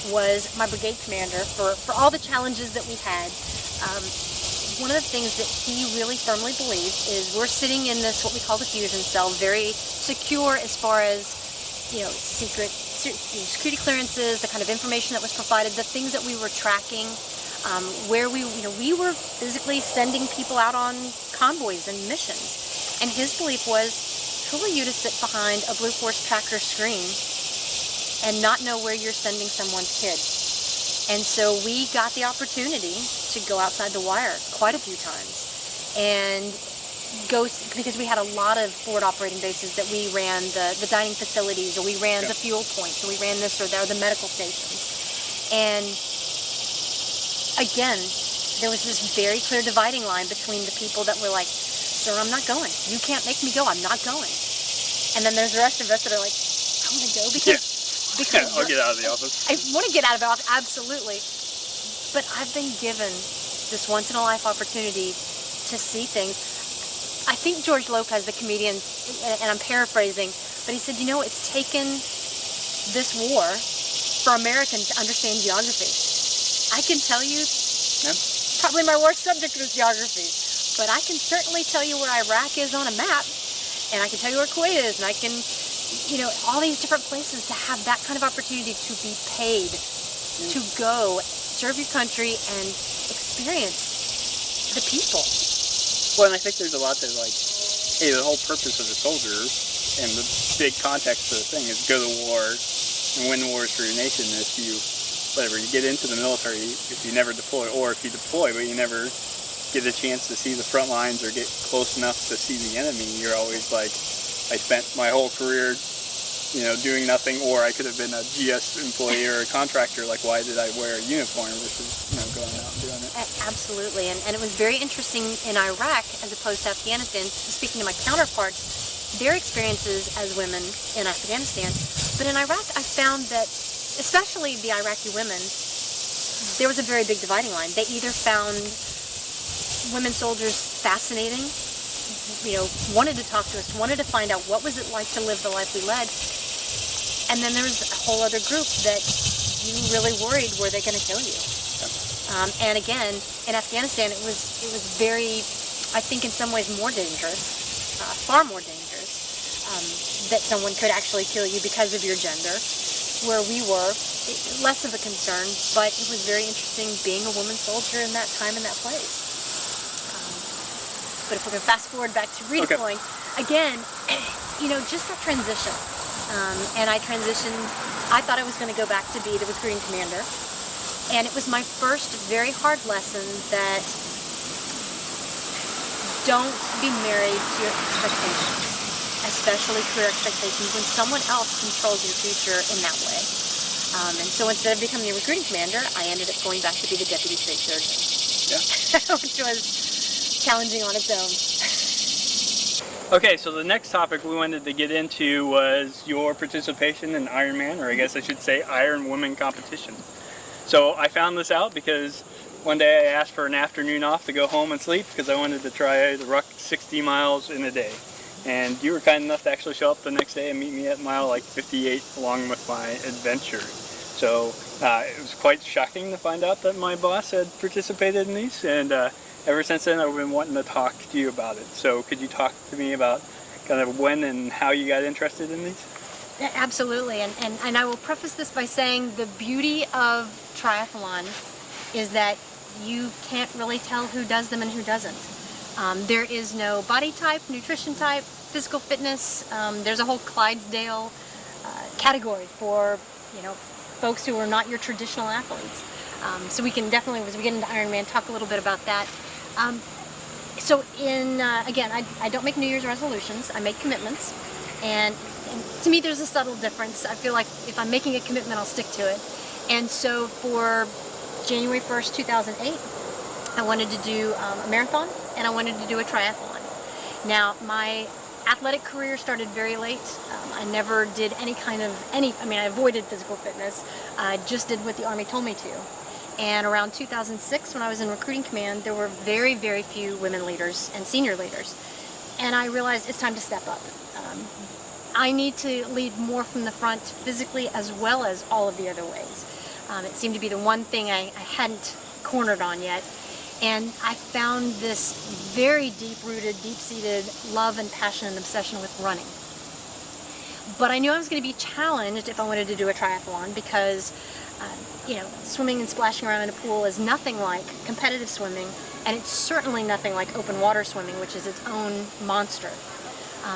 was my brigade commander, for all the challenges that we had. One of the things that he really firmly believed is we're sitting in this, what we call the fusion cell, very secure as far as, security clearances, the kind of information that was provided, the things that we were tracking, where we were physically sending people out on convoys and missions. And his belief was, who are you to sit behind a Blue Force tracker screen and not know where you're sending someone's kid? And so we got the opportunity to go outside the wire quite a few times and go, because we had a lot of forward operating bases that we ran the dining facilities, or we ran the fuel points, or we ran this or that, or the medical stations. And again, there was this very clear dividing line between the people that were like, sir, I'm not going. You can't make me go. I'm not going. And then there's the rest of us that are like, I want to go because I'll get out of the office. I want to get out of the office, absolutely. But I've been given this once-in-a-life opportunity to see things. I think George Lopez, the comedian, and I'm paraphrasing, but he said, you know, it's taken this war for Americans to understand geography. I can tell you, probably my worst subject was geography, but I can certainly tell you where Iraq is on a map, and I can tell you where Kuwait is, and I can, you know, all these different places. To have that kind of opportunity to be paid to go serve your country and experience the people. Well, and I think there's a lot that, like, hey, the whole purpose of the soldier and the big context of the thing is go to war and win wars for your nation. If you, whatever, you get into the military, if you never deploy, or if you deploy but you never get a chance to see the front lines or get close enough to see the enemy, you're always like, I spent my whole career, you know, doing nothing, or I could have been a GS employee or a contractor. Like, why did I wear a uniform versus, you know, going out and doing it? Absolutely, and it was very interesting in Iraq as opposed to Afghanistan. Speaking to my counterparts, their experiences as women in Afghanistan, but in Iraq I found that, especially the Iraqi women, there was a very big dividing line. They either found women soldiers fascinating, you know, wanted to talk to us, wanted to find out what was it like to live the life we led, and then there was a whole other group that you really worried, were they going to kill you? And again, in Afghanistan, it was very, I think in some ways more dangerous, far more dangerous, that someone could actually kill you because of your gender. Where we were, less of a concern, but it was very interesting being a woman soldier in that time and that place. But if we're going to fast forward back to redeploying, again, you know, just that transition. And I transitioned, I thought I was going to go back to be the recruiting commander. And it was my first very hard lesson that don't be married to your expectations, especially career expectations, when someone else controls your future in that way. And so instead of becoming a recruiting commander, I ended up going back to be the deputy state surgeon, which was challenging on its own. Okay, so the next topic we wanted to get into was your participation in Ironman, or I guess I should say Ironwoman competition. So I found this out because one day I asked for an afternoon off to go home and sleep because I wanted to try to ruck 60 miles in a day. And you were kind enough to actually show up the next day and meet me at mile like 58 along with my adventure. So it was quite shocking to find out that my boss had participated in these, and ever since then I've been wanting to talk to you about it. So could you talk to me about kind of when and how you got interested in these? Yeah, absolutely, and I will preface this by saying the beauty of triathlon is that you can't really tell who does them and who doesn't. There is no body type, nutrition type, physical fitness. There's a whole Clydesdale category for, you know, folks who are not your traditional athletes. So we can definitely, as we get into Ironman, talk a little bit about that. So again, I don't make New Year's resolutions. I make commitments, and to me there's a subtle difference. I feel like if I'm making a commitment, I'll stick to it. And so for January 1st, 2008, I wanted to do a marathon, and I wanted to do a triathlon. Now, my athletic career started very late. I never did I avoided physical fitness. I just did what the Army told me to. And around 2006, when I was in recruiting command, there were very, very few women leaders and senior leaders. And I realized it's time to step up. I need to lead more from the front physically as well as all of the other ways. It seemed to be the one thing I hadn't cornered on yet. And I found this very deep-rooted, deep-seated love and passion and obsession with running. But I knew I was going to be challenged if I wanted to do a triathlon because, you know, swimming and splashing around in a pool is nothing like competitive swimming, and it's certainly nothing like open water swimming, which is its own monster.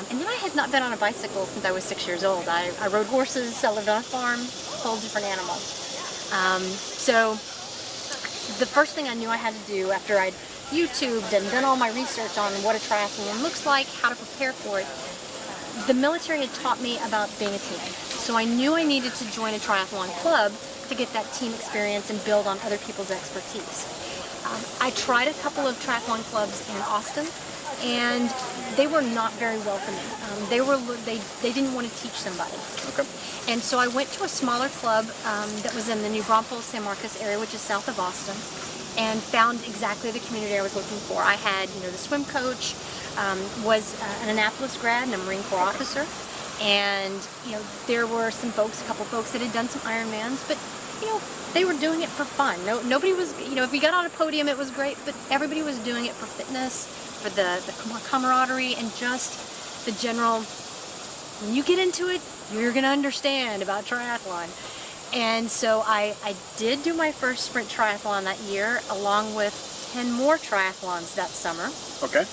And then I had not been on a bicycle since I was 6 years old. I rode horses, I lived on a farm, a whole different animal. So the first thing I knew I had to do after I'd YouTubed and done all my research on what a triathlon looks like, how to prepare for it, the military had taught me about being a team. So I knew I needed to join a triathlon club to get that team experience and build on other people's expertise. I tried a couple of triathlon clubs in Austin, and they were not very welcoming. They didn't want to teach somebody. Okay. And so I went to a smaller club that was in the New Braunfels, San Marcos area, which is south of Austin, and found exactly the community I was looking for. I had, the swim coach, was an Annapolis grad and a Marine Corps officer, and there were a couple folks that had done some Ironmans, but they were doing it for fun. Nobody was, if you got on a podium, it was great, but everybody was doing it for fitness, for the camaraderie, and just the general, when you get into it, you're going to understand about triathlon. And so I did do my first sprint triathlon that year, along with 10 more triathlons that summer. Okay.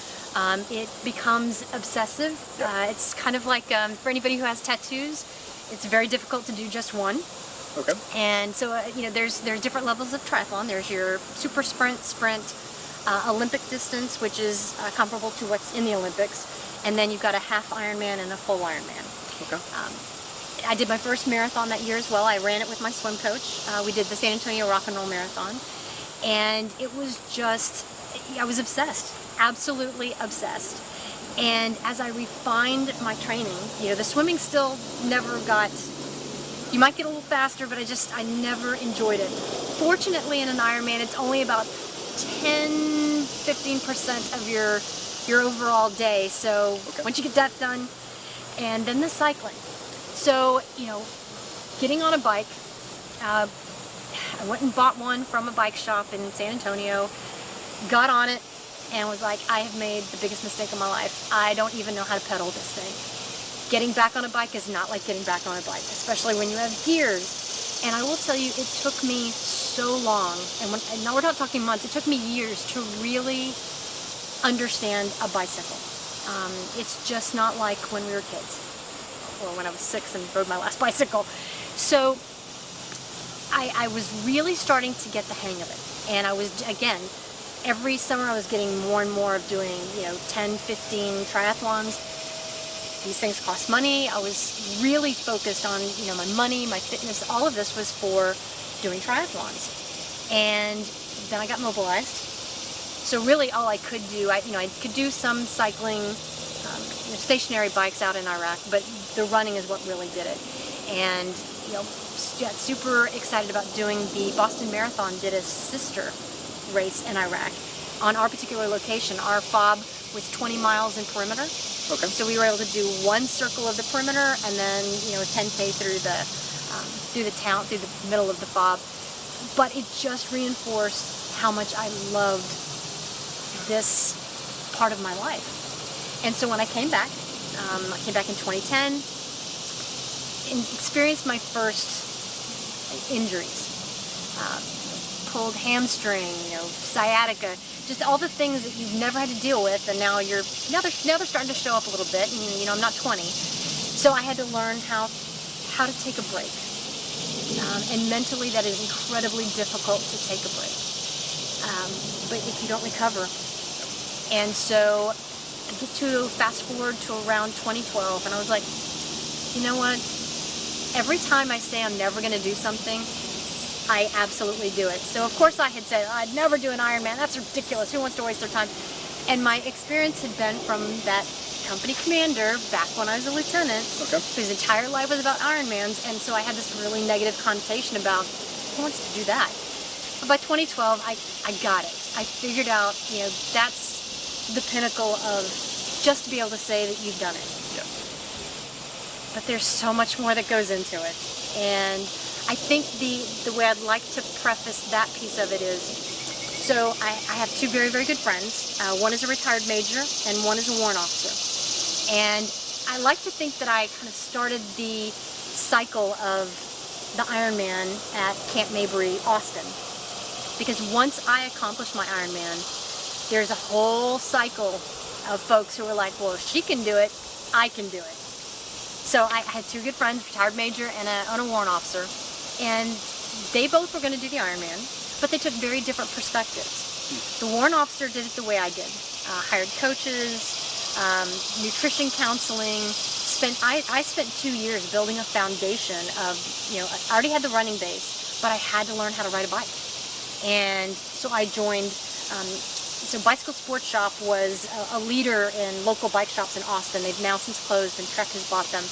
It becomes obsessive. It's kind of like, for anybody who has tattoos, it's very difficult to do just one. Okay. And so, there's different levels of triathlon. There's your super sprint, Olympic distance, which is comparable to what's in the Olympics. And then you've got a half Ironman and a full Ironman. Okay. I did my first marathon that year as well. I ran it with my swim coach. We did the San Antonio Rock and Roll Marathon. And it was just, I was obsessed, absolutely obsessed. And as I refined my training, the swimming still never got, you might get a little faster, but I never enjoyed it. Fortunately, in an Ironman, it's only about 10-15% of your overall day. So once you get that done, and then the cycling. So, getting on a bike, I went and bought one from a bike shop in San Antonio, got on it, and was like, I have made the biggest mistake of my life. I don't even know how to pedal this thing. Getting back on a bike is not like getting back on a bike, especially when you have gears. And I will tell you, it took me so long, and now we're not talking months, it took me years to really understand a bicycle. It's just not like when we were kids, or when I was 6 and rode my last bicycle. So I was really starting to get the hang of it. And I was, again, every summer I was getting more and more of doing, 10, 15 triathlons. These things cost money. I was really focused on, my money, my fitness. All of this was for doing triathlons. And then I got mobilized. So really all I could do, I could do some cycling, stationary bikes out in Iraq, but the running is what really did it. And, got super excited about doing the Boston Marathon, did a sister race in Iraq. On our particular location, our fob was 20 miles in perimeter. Okay. So we were able to do one circle of the perimeter and then, 10K through the town, through the middle of the fob. But it just reinforced how much I loved this part of my life. And so when I came back in 2010, and experienced my first injuries. Pulled hamstring, sciatica, just all the things that you've never had to deal with, and now they're starting to show up a little bit. And I'm not 20, so I had to learn how to take a break. And mentally, that is incredibly difficult to take a break. But if you don't recover, and so I get to fast forward to around 2012, and I was like, you know what? Every time I say I'm never going to do something, I absolutely do it. So of course I had said, I'd never do an Ironman. That's ridiculous. Who wants to waste their time? And my experience had been from that company commander back when I was a lieutenant, whose entire life was about Ironmans, and so I had this really negative connotation about who wants to do that. But by 2012, I got it. I figured out, that's the pinnacle of just to be able to say that you've done it. Yeah. But there's so much more that goes into it. And I think the way I'd like to preface that piece of it is, so I have two very, very good friends. One is a retired major and one is a warrant officer. And I like to think that I kind of started the cycle of the Ironman at Camp Mabry, Austin. Because once I accomplished my Ironman, there's a whole cycle of folks who were like, well, if she can do it, I can do it. So I had two good friends, retired major and a warrant officer, and they both were going to do the Ironman, but they took very different perspectives. The warrant officer did it the way I did. Hired coaches, nutrition counseling. I spent 2 years building a foundation of, I already had the running base, but I had to learn how to ride a bike. And so I joined So Bicycle Sports Shop was a leader in local bike shops in Austin. They've now since closed, and Trek has bought them.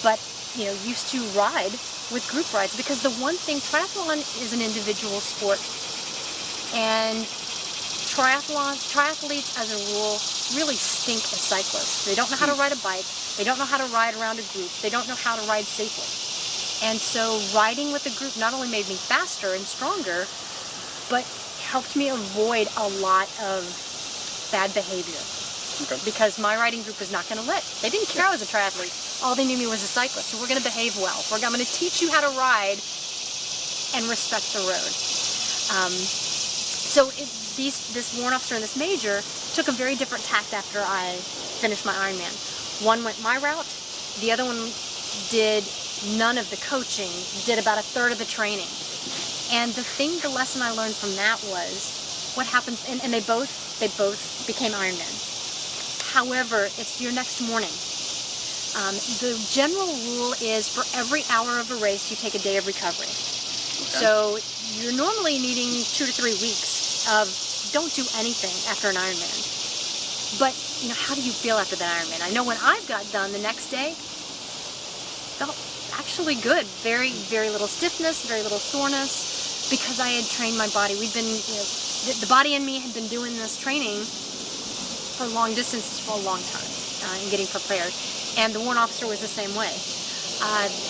But used to ride with group rides, because the one thing, triathlon is an individual sport, and triathletes as a rule really stink as cyclists. They don't know how to ride a bike, they don't know how to ride around a group, they don't know how to ride safely. And so riding with a group not only made me faster and stronger, but helped me avoid a lot of bad behavior. Okay. Because my riding group was not going to they didn't care I was a triathlete. All they knew me was a cyclist. So we're going to behave well. I'm going to teach you how to ride and respect the road. This warrant officer and this major took a very different tact after I finished my Ironman. One went my route, the other one did none of the coaching, did about a third of the training. And the lesson I learned from that was what happens, and they both became Ironmen. However, it's your next morning. The general rule is for every hour of a race, you take a day of recovery. Okay. So you're normally needing 2 to 3 weeks of don't do anything after an Ironman. But how do you feel after that Ironman? I know when I got done the next day, felt actually good. Very, very little stiffness, very little soreness, because I had trained my body. We'd been, the body in me had been doing this training for long distances for a long time and getting prepared. And the warrant officer was the same way.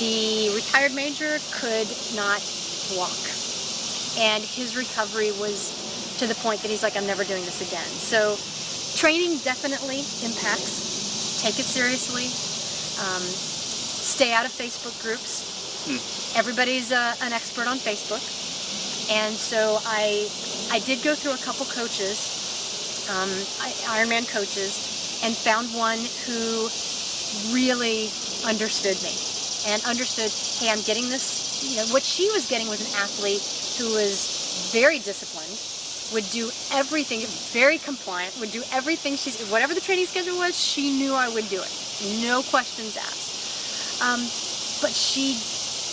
The retired major could not walk. And his recovery was to the point that he's like, I'm never doing this again. So training definitely impacts. Take it seriously. Stay out of Facebook groups. Everybody's an expert on Facebook. And so I did go through a couple coaches, Ironman coaches, and found one who really understood me and understood, hey, I'm getting this, what she was getting was an athlete who was very disciplined, would do everything, very compliant, would do everything whatever the training schedule was, she knew I would do it. No questions asked. But she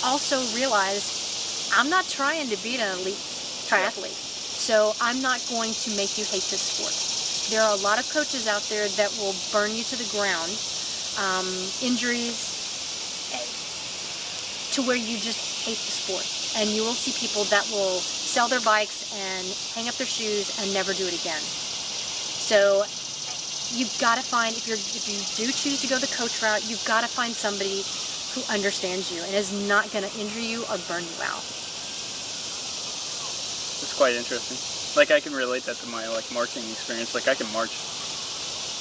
also realized, I'm not trying to beat an elite triathlete, so I'm not going to make you hate this sport. There are a lot of coaches out there that will burn you to the ground, injuries, to where you just hate the sport. And you will see people that will sell their bikes and hang up their shoes and never do it again. So you've got to find, if you do choose to go the coach route, you've got to find somebody who understands you and is not going to injure you or burn you out. It's quite interesting. Like, I can relate that to my marching experience. Like, I can march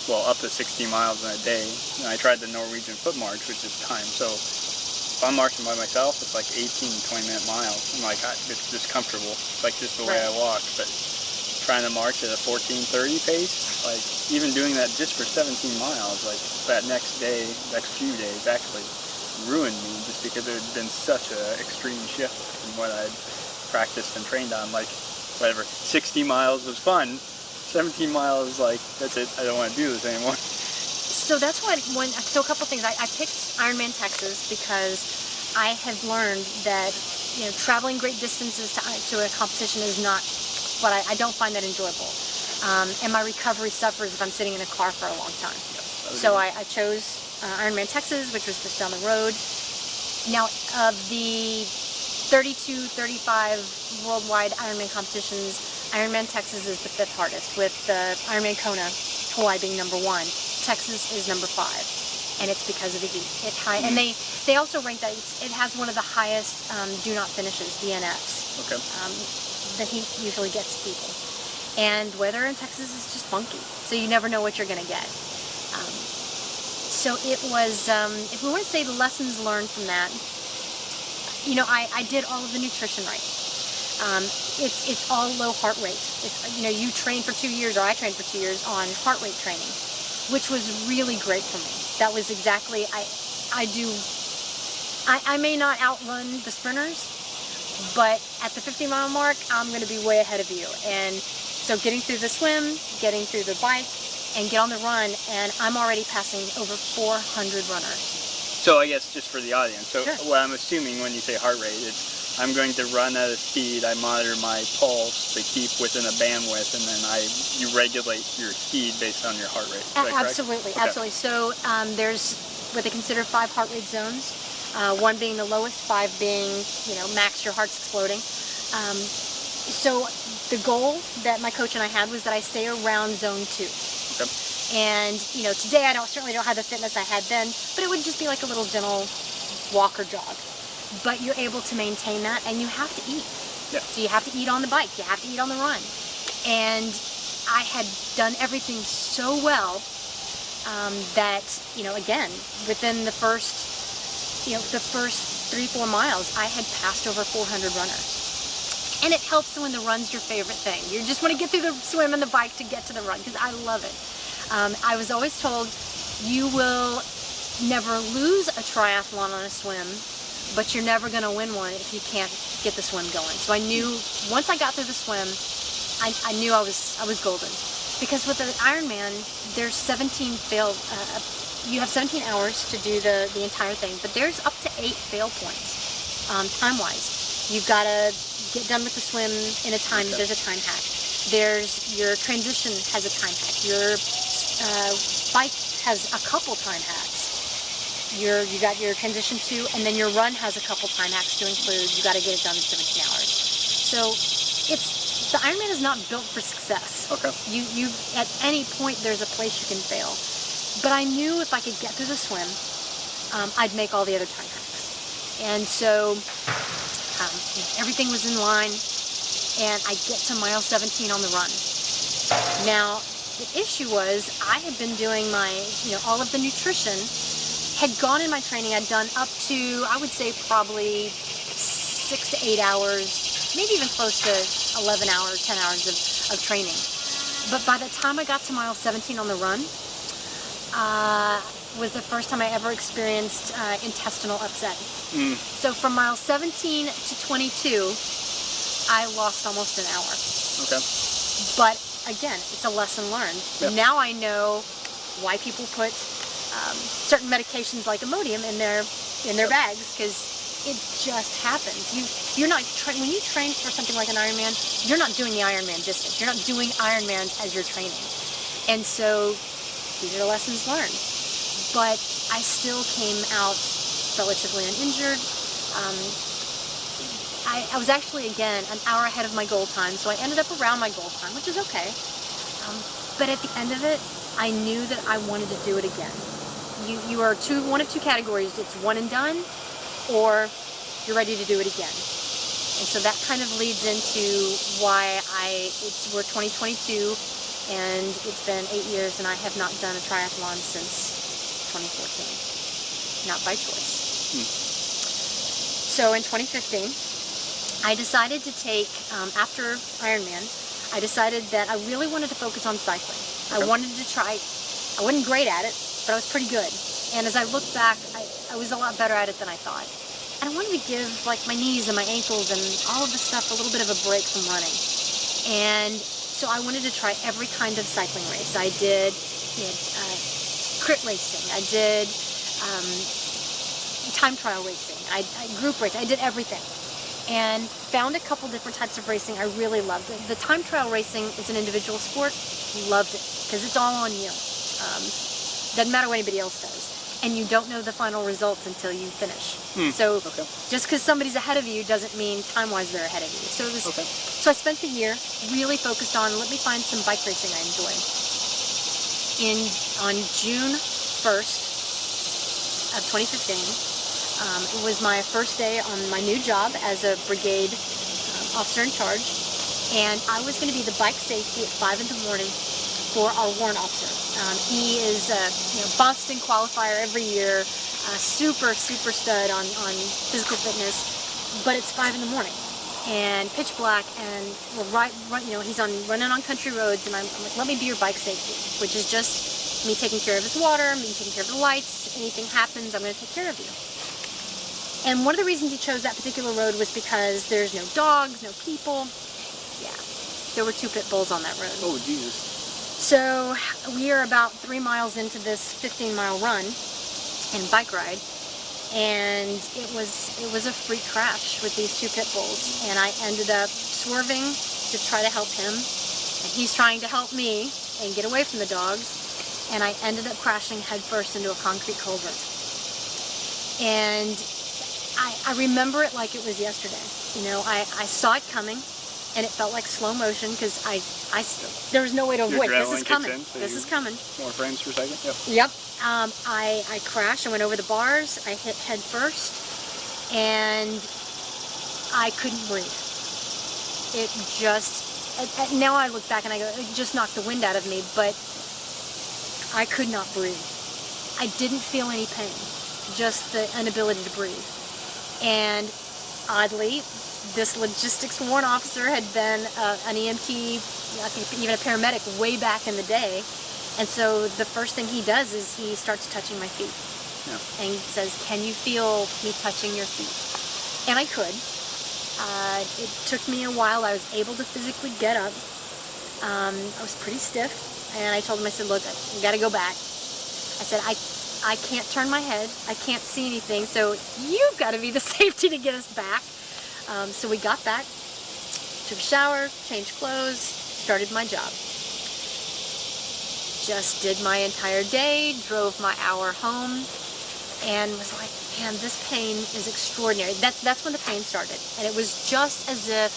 up to 60 miles in a day. And I tried the Norwegian foot march, which is time. So if I'm marching by myself, it's like 18, 20-minute miles. I'm like, it's just comfortable. It's like just the way I walk. But trying to march at a 14:30 pace, like even doing that just for 17 miles, like that next few days actually ruined me, just because there had been such an extreme shift from what I'd practiced and trained on. Like, whatever, 60 miles was fun. 17 miles, like, that's it, I don't want to do this anymore. So that's why, so a couple things. I picked Ironman Texas because I have learned that, traveling great distances to a competition is not what I don't find that enjoyable. And my recovery suffers if I'm sitting in a car for a long time. Yes, so I chose Ironman Texas, which was just down the road. Now, of the 32, 35 worldwide Ironman competitions, Ironman Texas is the 5th hardest, with Ironman Kona, Hawaii being number 1. Texas is number 5, and it's because of the heat. And they also rank that it has one of the highest do not finishes, DNFs. Okay. The heat usually gets people, and weather in Texas is just funky, so you never know what you're going to get. So it was, if we want to say the lessons learned from that, I did all of the nutrition right. It's all low heart rate. It's, you train for 2 years, or I trained for 2 years on heart rate training, which was really great for me. That was exactly, I may not outrun the sprinters, but at the 50-mile mark, I'm going to be way ahead of you. And so getting through the swim, getting through the bike, and get on the run, and I'm already passing over 400 runners. So I guess just for the audience, so sure. What I'm assuming when you say heart rate, it's I'm going to run at a speed. I monitor my pulse to keep within a bandwidth, and then you regulate your speed based on your heart rate. Is that correct? Absolutely, Okay. absolutely. So there's what they consider 5 heart rate zones. 1 being the lowest, 5 being, max, your heart's exploding. So the goal that my coach and I had was that I stay around zone 2. Okay. And today I certainly don't have the fitness I had then, but it would just be like a little gentle walk or jog. But you're able to maintain that, and you have to eat. Yeah. So you have to eat on the bike, you have to eat on the run. And I had done everything so well that, again, within the first 3-4 miles, I had passed over 400 runners. And it helps when the run's your favorite thing. You just want to get through the swim and the bike to get to the run, because I love it. I was always told, you will never lose a triathlon on a swim, but you're never going to win one if you can't get the swim going. So I knew once I got through the swim, I knew I was golden. Because with the Ironman, there's 17 you have 17 hours to do the entire thing, but there's up to 8 fail points, time-wise. You've got to get done with the swim in a time. There's a time hack. There's your transition has a time hack. Your bike has a couple time hacks. You got your transition 2, and then your run has a couple time hacks to include. You got to get it done in 17 hours. So the Ironman is not built for success. Okay. You at any point there's a place you can fail. But I knew if I could get through the swim, I'd make all the other time hacks. And so everything was in line, and I get to mile 17 on the run. Now, the issue was I had been doing my, all of the nutrition had gone in my training. I'd done up to, I would say, probably 6 to 8 hours, maybe even close to 11 hours, 10 hours of training. But by the time I got to mile 17 on the run, was the first time I ever experienced intestinal upset. So from mile 17 to 22, I lost almost an hour. Okay. But again, it's a lesson learned. Yep. Now I know why people put certain medications like Imodium in their bags, because it just happens. You're not when you train for something like an Ironman, you're not doing the Ironman distance. You're not doing Ironmans as you're training. And so these are the lessons learned. But I still came out relatively uninjured. I was actually, again, an hour ahead of my goal time, so I ended up around my goal time, which is okay. But at the end of it, I knew that I wanted to do it again. You are one of two categories. It's one and done, or you're ready to do it again. And so that kind of leads into why we're 2022, and it's been 8 years, and I have not done a triathlon since 2014, not by choice. So in 2015, I decided to take, after Ironman, I decided that I really wanted to focus on cycling. Okay. I wanted to try, I wasn't great at it, but I was pretty good. And as I look back, I was a lot better at it than I thought. And I wanted to give like my knees and my ankles and all of the stuff a little bit of a break from running. And so I wanted to try every kind of cycling race. I did crit racing, I did time trial racing, I group racing, I did everything. And found a couple different types of racing I really loved. The time trial racing is an individual sport. Loved it, because it's all on you. Doesn't matter what anybody else does. And you don't know the final results until you finish. So just because somebody's ahead of you doesn't mean time-wise they're ahead of you. So it was, so I spent the year really focused on, let me find some bike racing I enjoy. On June 1st of 2015, it was my first day on my new job as a brigade officer in charge, and I was going to be the bike safety at 5 in the morning for our warrant officer. He is a Boston qualifier every year, super stud on physical fitness, but it's 5 in the morning and pitch black, and we're he's running on country roads, and I'm like, let me be your bike safety, which is just me taking care of his water, me taking care of the lights. Anything happens, I'm going to take care of you. And one of the reasons he chose that particular road was because there's no dogs, no people. Yeah, there were 2 pit bulls on that road. Oh, Jesus. So we are about 3 miles into this 15-mile run and bike ride, and it was a freak crash with these two pit bulls, and I ended up swerving to try to help him, and he's trying to help me and get away from the dogs, and I ended up crashing headfirst into a concrete culvert. And I remember it like it was yesterday. You know, I saw it coming, and it felt like slow motion because there was no way to avoid it. This is coming. This is coming. More frames per second. Yep. Yep. I crashed. I went over the bars. I hit head first, and I couldn't breathe. It just, now I look back and I go, it just knocked the wind out of me, but I could not breathe. I didn't feel any pain, just the inability to breathe. And oddly, this logistics warrant officer had been an EMT, I think even a paramedic way back in the day. And so the first thing he does is he starts touching my feet. Yeah. And says, "Can you feel me touching your feet?" And I could. It took me a while. I was able to physically get up. I was pretty stiff. And I told him, I said, "Look, I got to go back." I said, I can't turn my head. I can't see anything. So you've got to be the safety to get us back. So we got back, took a shower, changed clothes, started my job. Just did my entire day, drove my hour home, and was like, man, this pain is extraordinary. That's when the pain started. And it was just as if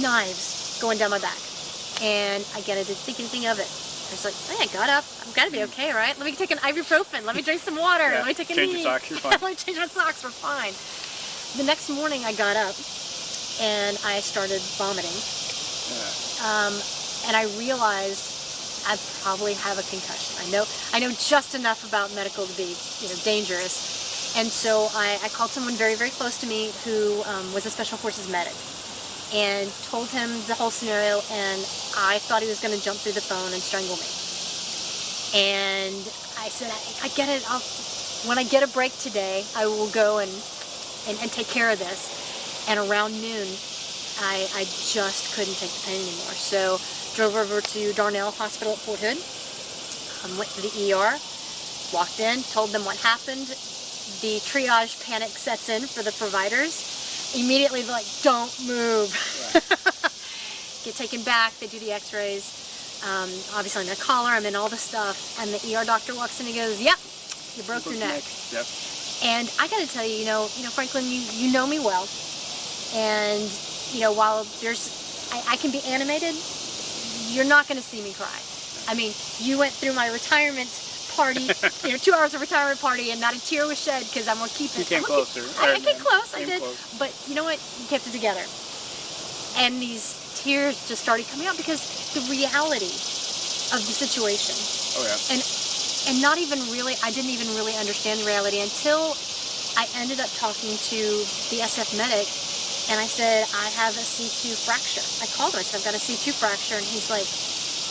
knives going down my back. And again, I didn't think anything of it. I was like, hey, I got up. I'm gotta be okay, right? Let me take an ibuprofen. Let me drink some water. Yeah. Let me take a Change knee. your socks, you're fine. Let me change my socks, we're fine. The next morning I got up and I started vomiting. Yeah. And I realized I probably have a concussion. I know just enough about medical to be, dangerous. And so I called someone very, very close to me who was a Special Forces medic and told him the whole scenario, and I thought he was going to jump through the phone and strangle me. And I said, I get it. When I get a break today, I will go and take care of this. And around noon, I just couldn't take the pain anymore. So drove over to Darnell Hospital at Fort Hood, went to the ER, walked in, told them what happened. The triage panic sets in for the providers. Immediately they're like, don't move. Right. Get taken back, they do the x-rays. Obviously I'm in a collar, I'm in all the stuff, and the ER doctor walks in and goes, yep, you broke your neck. Yep. And I gotta tell you, Franklin, you know me well. And, while I can be animated, you're not gonna see me cry. I mean, you went through my retirement party, 2 hours of retirement party, and not a tear was shed because I'm gonna keep it. You came closer. I came close, I did. Close. But you know what? You kept it together. And these tears just started coming out because the reality of the situation. Oh yeah. And not even really, I didn't even really understand the reality until I ended up talking to the SF medic, and I said, I have a C2 fracture. I called him, I said, I've got a C2 fracture, and he's like,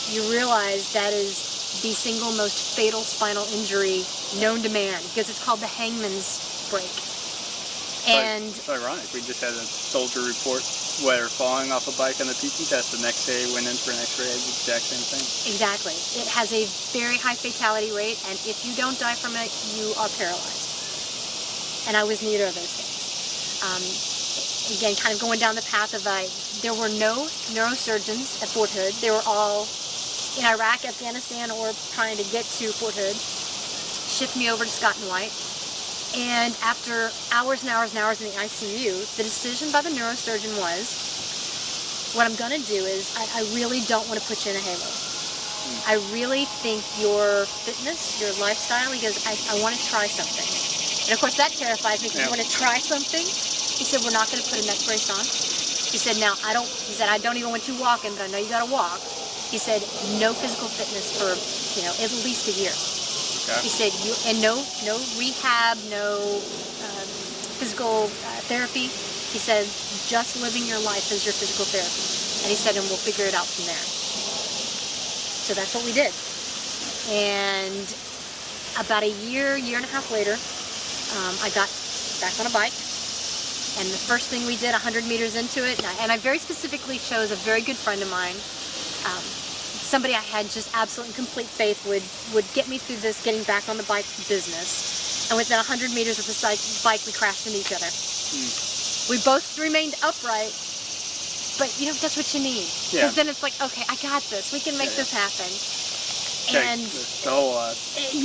you realize that is the single most fatal spinal injury known to man, because it's called the hangman's break. And it's ironic, we just had a soldier report where falling off a bike on the PT test, the next day went in for an x-ray, the exact same thing. Exactly. It has a very high fatality rate, and if you don't die from it, you are paralyzed. And I was neither of those things. Again, kind of going down the path of there were no neurosurgeons at Fort Hood. They were all in Iraq, Afghanistan, or trying to get to Fort Hood. Shipped me over to Scott and White. And after hours and hours and hours in the ICU, the decision by the neurosurgeon was, what I'm going to do is, I really don't want to put you in a halo. I really think your fitness, your lifestyle, he goes, I want to try something. And of course that terrifies me, because you want to try something? He said, we're not going to put a neck brace on. He said, I don't even want you walking, but I know you got to walk. He said, no physical fitness for, at least a year. Okay. He said, no rehab, no physical therapy. He said, just living your life is your physical therapy. And he said, and we'll figure it out from there. So that's what we did. And about a year and a half later, I got back on a bike. And the first thing we did, 100 meters into it, and I very specifically chose a very good friend of mine, somebody I had just absolute and complete faith would get me through this getting back on the bike business. and within 100 meters of the bike, we crashed into each other. We both remained upright, but you know, that's what you need. Because then it's like, okay, I got this. We can make this happen. And the whole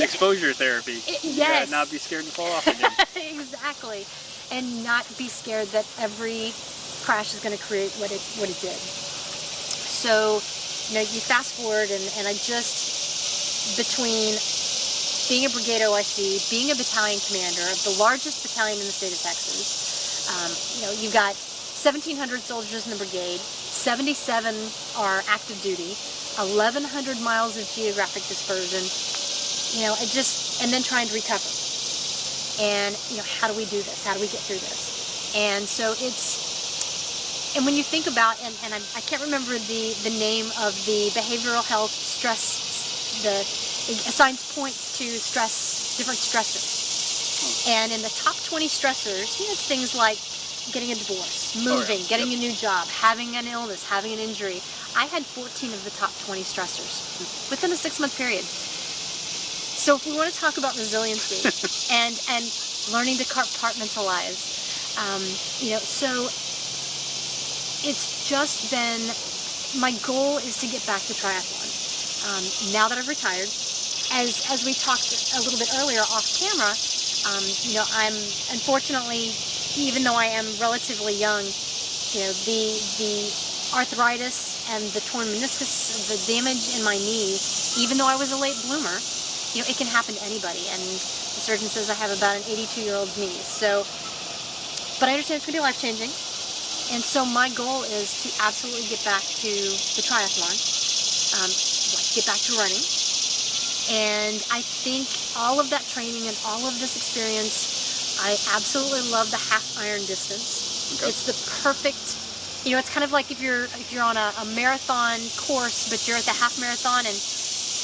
exposure therapy. Yes. Not be scared to fall off again. Exactly. And not be scared that every crash is going to create what it did. So, you know, you fast forward, and I just, between being a brigade OIC, being a battalion commander of the largest battalion in the state of Texas, you know, you've got 1,700 soldiers in the brigade, 77 are active duty, 1,100 miles of geographic dispersion, you know, and then trying to recover. And, you know, how do we do this? How do we get through this? And so and when you think about, and I can't remember the name of the behavioral health stress, it assigns points to different stressors. And in the top 20 stressors, you know, it's things like getting a divorce, moving, getting a new job, having an illness, having an injury. I had 14 of the top 20 stressors within a 6-month period. So if we want to talk about resiliency and learning to compartmentalize, you know, so it's just been, my goal is to get back to triathlon. Now that I've retired, as we talked a little bit earlier off camera, you know, I'm unfortunately, even though I am relatively young, you know, the arthritis and the torn meniscus, the damage in my knees, even though I was a late bloomer, you know, it can happen to anybody. And the surgeon says I have about an 82-year-old's knees. So, but I understand it's going to be life-changing. And so my goal is to absolutely get back to the triathlon, get back to running. And I think all of that training and all of this experience, I absolutely love the half iron distance. Okay. It's the perfect, you know, it's kind of like if you're on a marathon course, but you're at the half marathon and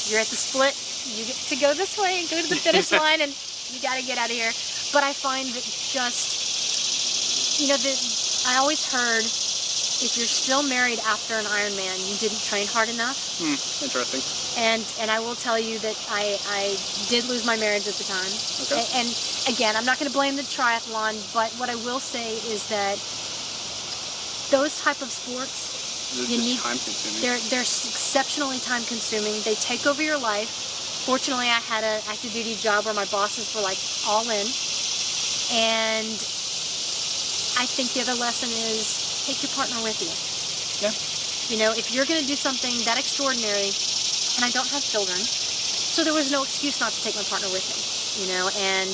you're at the split, you get to go this way and go to the finish line, and you got to get out of here. But I find that just, you know, I always heard, if you're still married after an Ironman, you didn't train hard enough. Interesting. And I will tell you that I did lose my marriage at the time. Okay. And again, I'm not going to blame the triathlon, but what I will say is that those type of sports, time consuming. They're exceptionally time consuming. They take over your life. Fortunately, I had an active duty job where my bosses were like all in. And I think the other lesson is take your partner with you. Yeah. You know, if you're going to do something that extraordinary, and I don't have children, so there was no excuse not to take my partner with me, you know, and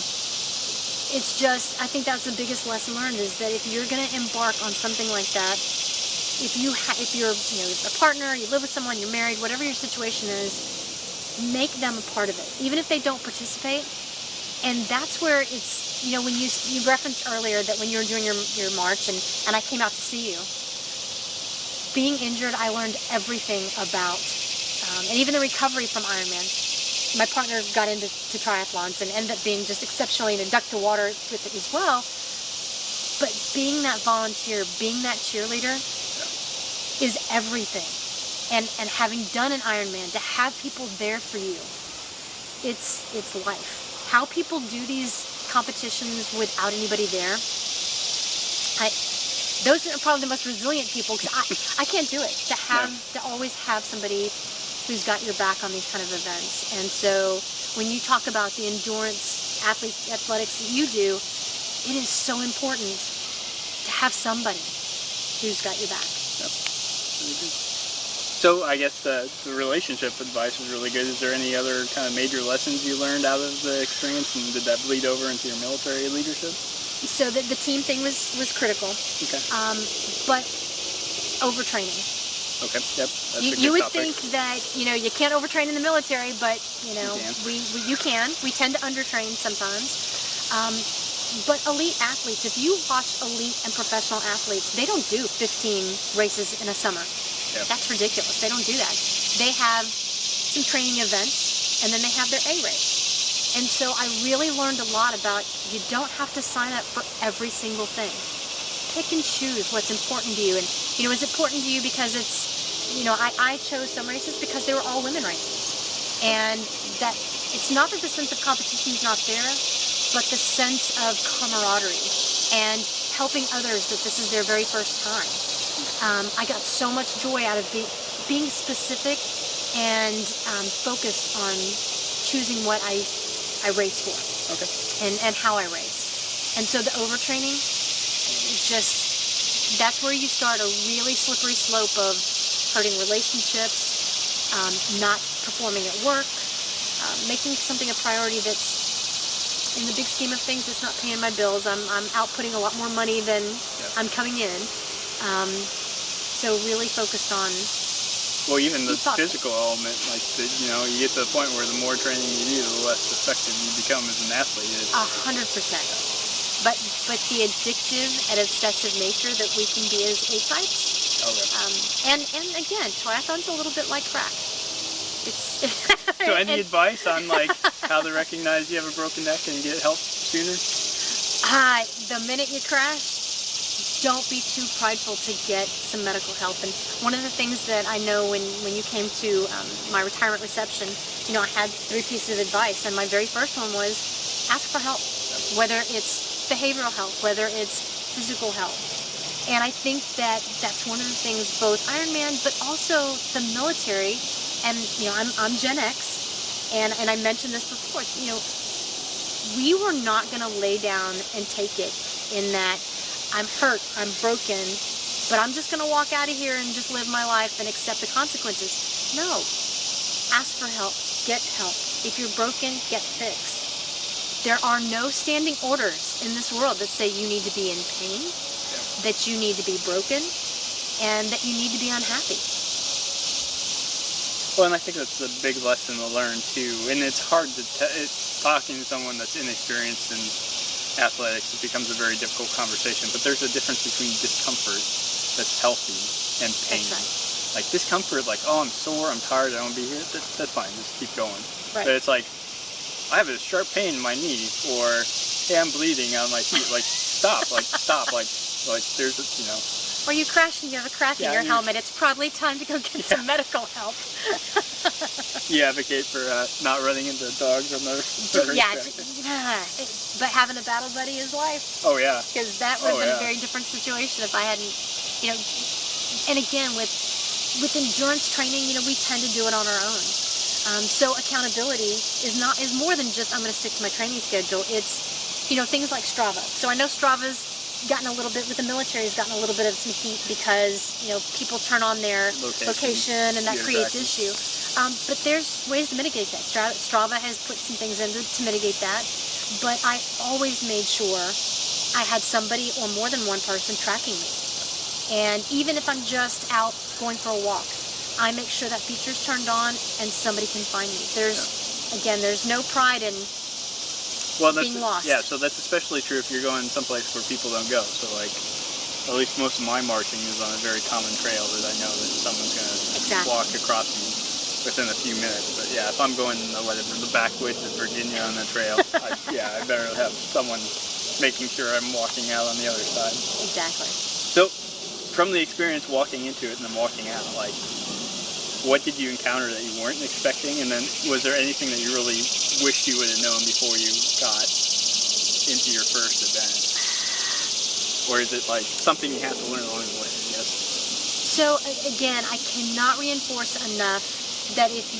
it's just, I think that's the biggest lesson learned, is that if you're going to embark on something like that, if you're, you know, a partner, you live with someone, you're married, whatever your situation is, make them a part of it, even if they don't participate. And that's where it's, you know, when you referenced earlier that when you were doing your march and I came out to see you, being injured, I learned everything about, and even the recovery from Ironman. My partner got into triathlons and ended up being just exceptionally, and ducked the water with it as well. But being that volunteer, being that cheerleader is everything. And having done an Ironman, to have people there for you, it's life. How people do these competitions without anybody there, those are probably the most resilient people, because I can't do it. To always have somebody who's got your back on these kind of events. And so when you talk about the endurance athletics that you do, it is so important to have somebody who's got your back. Yep. So I guess the relationship advice was really good. Is there any other kind of major lessons you learned out of the experience, and did that bleed over into your military leadership? So the team thing was critical. Okay. But overtraining. Okay. Yep. That's a good you would topic. think that, you know, you can't overtrain in the military, but you know, you can. We tend to undertrain sometimes. But elite athletes, if you watch elite and professional athletes, they don't do 15 races in a summer. Yep. That's ridiculous. They don't do that. They have some training events, and then they have their A race. And so I really learned a lot about, you don't have to sign up for every single thing. Pick and choose what's important to you. And, you know, it's important to you because it's, you know, I chose some races because they were all women races. And that, it's not that the sense of competition is not there, but the sense of camaraderie and helping others that this is their very first time. I got so much joy out of being specific and focused on choosing what I race for. Okay. And how I race. And so the overtraining, that's where you start a really slippery slope of hurting relationships, not performing at work, making something a priority that's, in the big scheme of things, it's not paying my bills. I'm outputting a lot more money than I'm coming in. So really focused on. Well, even the physical element, like you get to the point where the more training you do, the less effective you become as an athlete. 100%. But the addictive and obsessive nature that we can be as A-types. Okay. And again, triathlon's a little bit like crack. So any advice on like how to recognize you have a broken neck and get help sooner? The minute you crash, don't be too prideful to get some medical help. And one of the things that I know when you came to my retirement reception, I had 3 pieces of advice, and my very first one was ask for help, whether it's behavioral health, whether it's physical health. And I think that's one of the things both Ironman, but also the military, and I'm Gen X, and I mentioned this before, we were not going to lay down and take it in that I'm hurt, I'm broken, but I'm just going to walk out of here and just live my life and accept the consequences. No. Ask for help. Get help. If you're broken, get fixed. There are no standing orders in this world that say you need to be in pain, that you need to be broken, and that you need to be unhappy. Well, and I think that's a big lesson to learn too. And it's hard to talking to someone that's inexperienced in athletics. It becomes a very difficult conversation. But there's a difference between discomfort that's healthy and pain. That's right. Like discomfort, like I'm sore, I'm tired, I don't want to be here. That's fine. Just keep going. Right. But it's like I have a sharp pain in my knee, or hey, I'm bleeding on my feet. Like stop, like there's Or you crash and you have a crack in your helmet. It's probably time to go get some medical help. You advocate for not running into dogs on the racetrack. But having a battle buddy is life. Oh yeah. Because that would have been a very different situation if I hadn't, and again with endurance training, we tend to do it on our own. So accountability is more than just I'm going to stick to my training schedule. It's things like Strava. So I know Strava's gotten a little bit with the military, has gotten a little bit of some heat because people turn on their location and that creates issue. But there's ways to mitigate that. Strava has put some things in to mitigate that. But I always made sure I had somebody or more than one person tracking me. And even if I'm just out going for a walk, I make sure that feature's turned on and somebody can find me. There's no pride in being lost. Yeah, so that's especially true if you're going someplace where people don't go. So like, at least most of my marching is on a very common trail that I know that someone's going to walk across me within a few minutes. But yeah, if I'm going the backwoods of Virginia on the trail, I better have someone making sure I'm walking out on the other side. Exactly. So, from the experience walking into it and then walking out, like, what did you encounter that you weren't expecting? And then was there anything that you really wished you would have known before you got into your first event? Or is it like something you have to learn along the way, I guess? So again, I cannot reinforce enough that if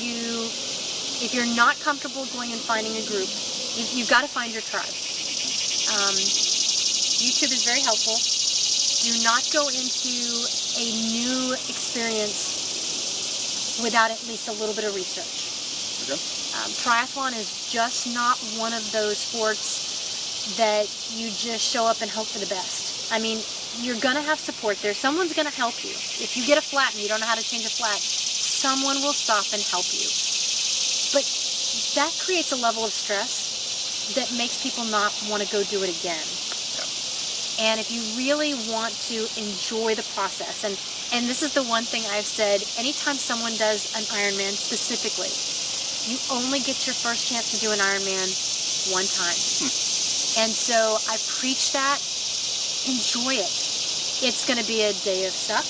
you're not comfortable going and finding a group, you've got to find your tribe. YouTube is very helpful. Do not go into a new experience without at least a little bit of research. Okay. Triathlon is just not one of those sports that you just show up and hope for the best. I mean, you're going to have support there. Someone's going to help you. If you get a flat and you don't know how to change a flat, someone will stop and help you. But that creates a level of stress that makes people not want to go do it again. And if you really want to enjoy the process, and this is the one thing I've said, anytime someone does an Ironman specifically, you only get your first chance to do an Ironman one time. And so I preach that, enjoy it. It's going to be a day of suck.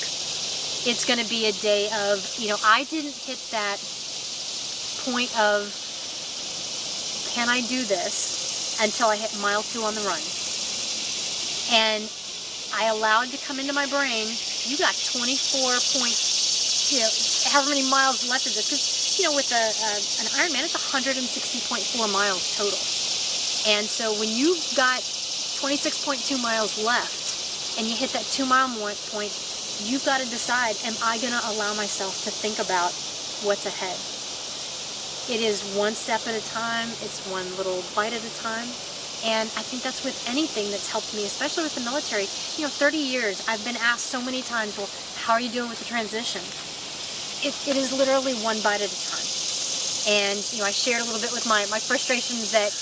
It's going to be a day of, I didn't hit that point of, can I do this? until I hit mile 2 on the run. And I allowed to come into my brain, you got 24 point, however many miles left of this. Because, with an Ironman, it's 160.4 miles total. And so when you've got 26.2 miles left and you hit that 2 mile point, you've got to decide, am I going to allow myself to think about what's ahead? It is one step at a time. It's one little bite at a time. And I think that's with anything that's helped me, especially with the military. 30 years, I've been asked so many times, well, how are you doing with the transition? It is literally one bite at a time. And, I shared a little bit with my frustrations that,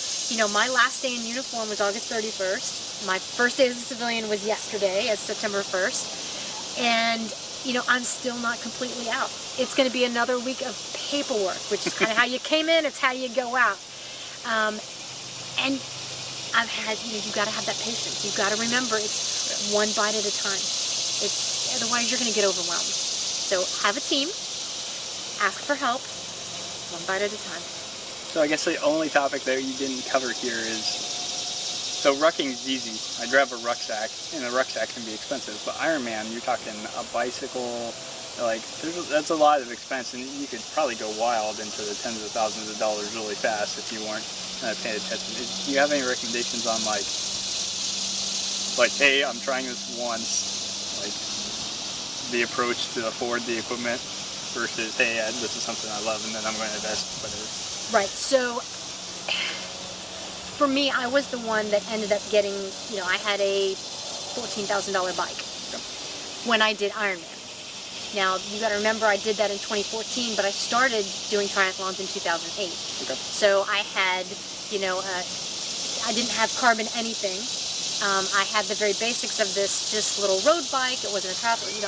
my last day in uniform was August 31st. My first day as a civilian was yesterday, as September 1st. And, I'm still not completely out. It's going to be another week of paperwork, which is kind of how you came in, it's how you go out. And I've had, you've got to have that patience. You've got to remember it's one bite at a time. Otherwise you're going to get overwhelmed. So have a team, ask for help, one bite at a time. So I guess the only topic that you didn't cover here is, so rucking is easy. I grab a rucksack, and a rucksack can be expensive, but Ironman, you're talking a bicycle, that's a lot of expense, and you could probably go wild into the tens of thousands of dollars really fast if you weren't paying attention. Do you have any recommendations on hey, I'm trying this once, the approach to afford the equipment versus, hey, this is something I love and then I'm going to invest, whatever? Right, so for me, I was the one that ended up getting, I had a $14,000 bike when I did Ironman. Now, you got to remember I did that in 2014, but I started doing triathlons in 2008. Okay. So I had, I didn't have carbon anything. I had the very basics of this just little road bike. It wasn't a triathlon.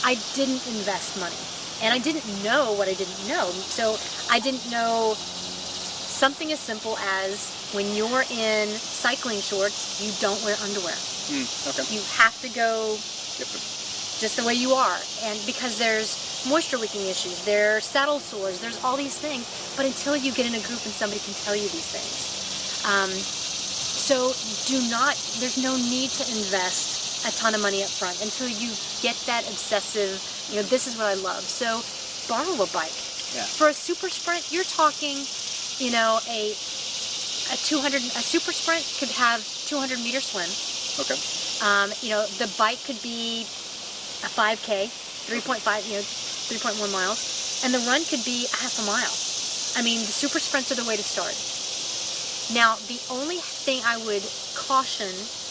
I didn't invest money. And I didn't know what I didn't know. So I didn't know something as simple as when you're in cycling shorts, you don't wear underwear. Okay. You have to go just the way you are. And because there's moisture leaking issues, there's saddle sores, there's all these things. But until you get in a group and somebody can tell you these things. So there's no need to invest a ton of money up front until you get that obsessive, this is what I love. So borrow a bike. Yeah. For a super sprint, you're talking, a super sprint could have 200 meter swim. Okay. The bike could be a 5K, 3.1 miles, and the run could be a half a mile. I mean, the super sprints are the way to start. Now, the only thing I would caution,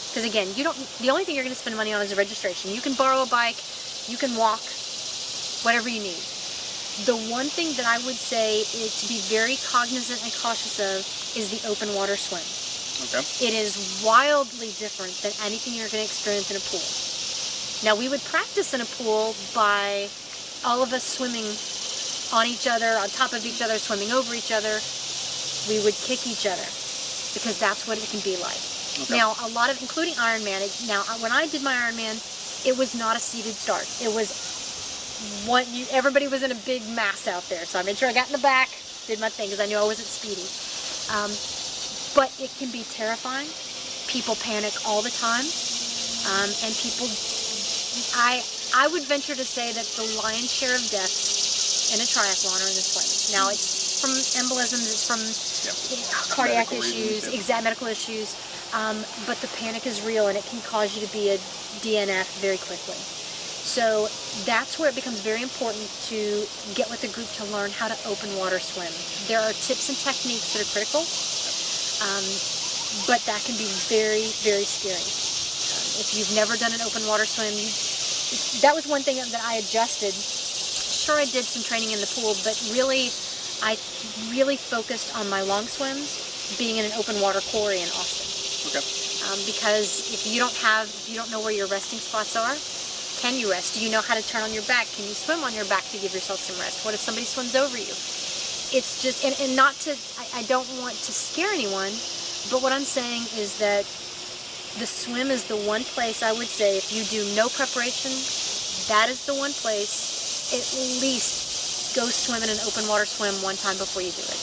because again, the only thing you're going to spend money on is a registration. You can borrow a bike, you can walk, whatever you need. The one thing that I would say is to be very cognizant and cautious of is the open water swim. Okay. It is wildly different than anything you're going to experience in a pool. Now, we would practice in a pool by all of us swimming on each other, on top of each other, swimming over each other. We would kick each other because that's what it can be like. Okay. Now, a lot of, including Ironman, when I did my Ironman, it was not a seated start. It was everybody was in a big mass out there. So I made sure I got in the back, did my thing because I knew I wasn't speedy. But it can be terrifying. People panic all the time. And people, I would venture to say that the lion's share of deaths in a triathlon are in the swim. Now, it's from embolisms, it's from cardiac issues, medical issues. But the panic is real and it can cause you to be a DNF very quickly. So that's where it becomes very important to get with the group to learn how to open water swim. There are tips and techniques that are critical, but that can be very, very scary. If you've never done an open water swim, that was one thing that I adjusted. Sure, I did some training in the pool, but really, I really focused on my long swims being in an open water quarry in Austin. Okay. Because if you don't know where your resting spots are, can you rest? Do you know how to turn on your back? Can you swim on your back to give yourself some rest? What if somebody swims over you? It's just, and not to, I don't want to scare anyone, but what I'm saying is that the swim is the one place I would say if you do no preparation, that is the one place, at least go swim in an open water swim one time before you do it.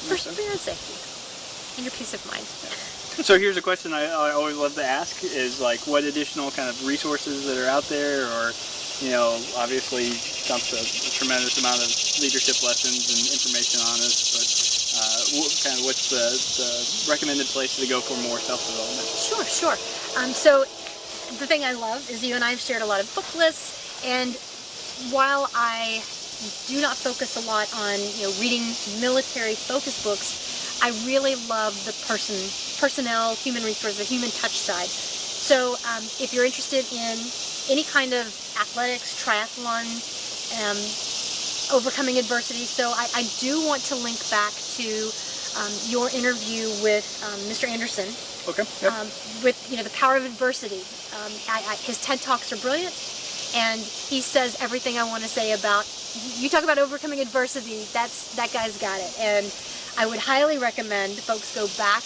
For your own safety. and your peace of mind. So here's a question I always love to ask is like what additional kind of resources that are out there, or obviously dumps a tremendous amount of leadership lessons and information on us, but what's the recommended place to go for more self-development? Sure. So the thing I love is you and I have shared a lot of book lists, and while I do not focus a lot on reading military focus books, I really love the personnel, human resources, the human touch side. So if you're interested in any kind of athletics, triathlon, overcoming adversity, so I do want to link back to your interview with Mr. Anderson. Okay. Yep. With the power of adversity. His TED Talks are brilliant, and he says everything I want to say about. You talk about overcoming adversity. That guy's got it, and I would highly recommend folks go back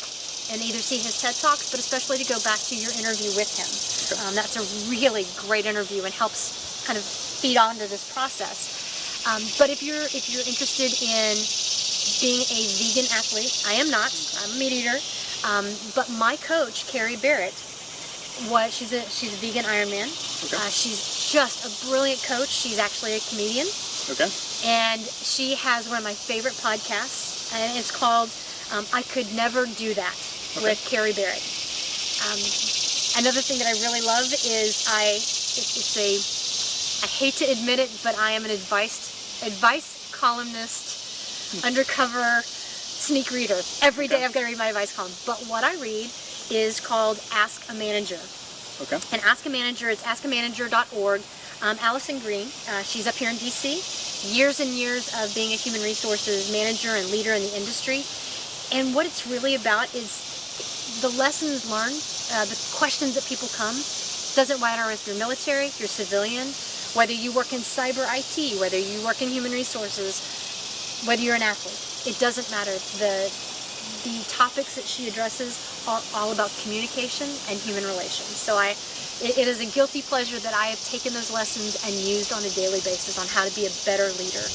and either see his TED Talks, but especially to go back to your interview with him. Okay. That's a really great interview and helps kind of feed onto this process. But if you're interested in being a vegan athlete, I am not. I'm a meat eater. But my coach, Carrie Barrett, she's a vegan Ironman. Okay. She's just a brilliant coach. She's actually a comedian. Okay. And she has one of my favorite podcasts, and it's called I Could Never Do That with Carrie Barrett. Another thing that I really love is I hate to admit it, but I am an advice columnist, undercover sneak reader. Every day I've got to read my advice column. But what I read is called Ask a Manager. Okay. And Ask a Manager, it's askamanager.org. Allison Green, she's up here in DC. Years and years of being a human resources manager and leader in the industry. And what it's really about is the lessons learned, the questions that people come. Doesn't matter if you're military, you're civilian, whether you work in cyber IT, whether you work in human resources, whether you're an athlete. It doesn't matter. The topics that she addresses are all about communication and human relations. So it is a guilty pleasure that I have taken those lessons and used on a daily basis on how to be a better leader.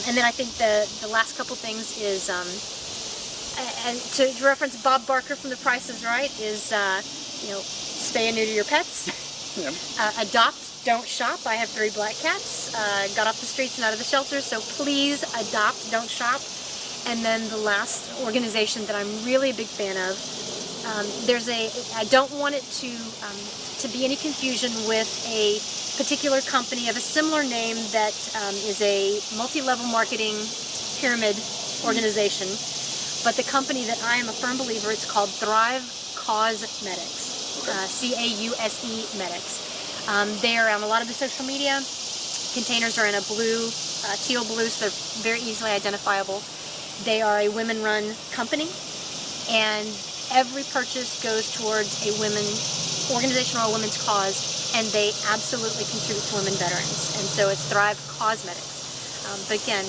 And then I think the last couple things is, and to reference Bob Barker from The Price is Right, is spay and neuter your pets, adopt, don't shop. I have 3 black cats, got off the streets and out of the shelters, so please adopt, don't shop. And then the last organization that I'm really a big fan of, I don't want it to be any confusion with a particular company of a similar name that is a multi-level marketing pyramid organization. But the company that I am a firm believer, it's called Thrive Cosmetics, C-A-U-S-E Medics. They are on a lot of the social media. Containers are in a blue, teal blue, so they're very easily identifiable. They are a women-run company, and every purchase goes towards a women's organization or a women's cause, and they absolutely contribute to women veterans. And so it's Thrive Cosmetics. But again,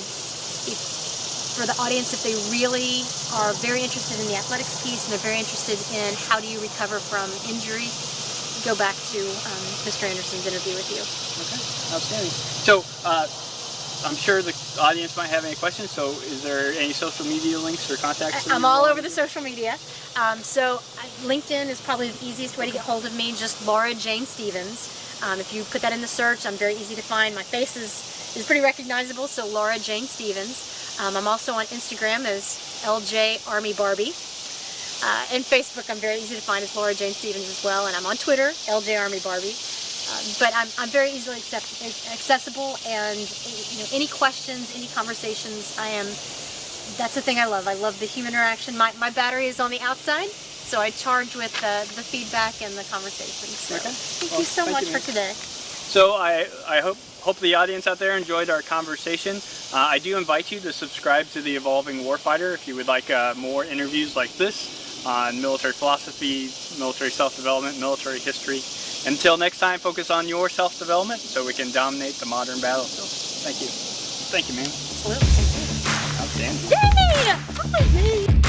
for the audience, if they really are very interested in the athletics piece and they're very interested in how do you recover from injury, go back to Mr. Anderson's interview with you. Okay, outstanding. So I'm sure the audience might have any questions, so is there any social media links or contacts? I'm all over the social media. So LinkedIn is probably the easiest way to get hold of me, just Laura Jane Stephens. If you put that in the search, I'm very easy to find. My face is pretty recognizable, so Laura Jane Stephens. I'm also on Instagram as LJ Army Barbie. And Facebook, I'm very easy to find as Laura Jane Stephens as well. And I'm on Twitter, LJ Army Barbie. But I'm very easily accessible, and any questions, any conversations, that's the thing I love. I love the human interaction. My battery is on the outside, so I charge with the feedback and the conversations. So thank you so much for today. So I hope the audience out there enjoyed our conversation. I do invite you to subscribe to The Evolving Warfighter if you would like more interviews like this on military philosophy, military self-development, military history. Until next time, focus on your self-development so we can dominate the modern battlefield. Thank you. Thank you, man. Absolutely. Thank you. Outstanding. Yay! Oh, man.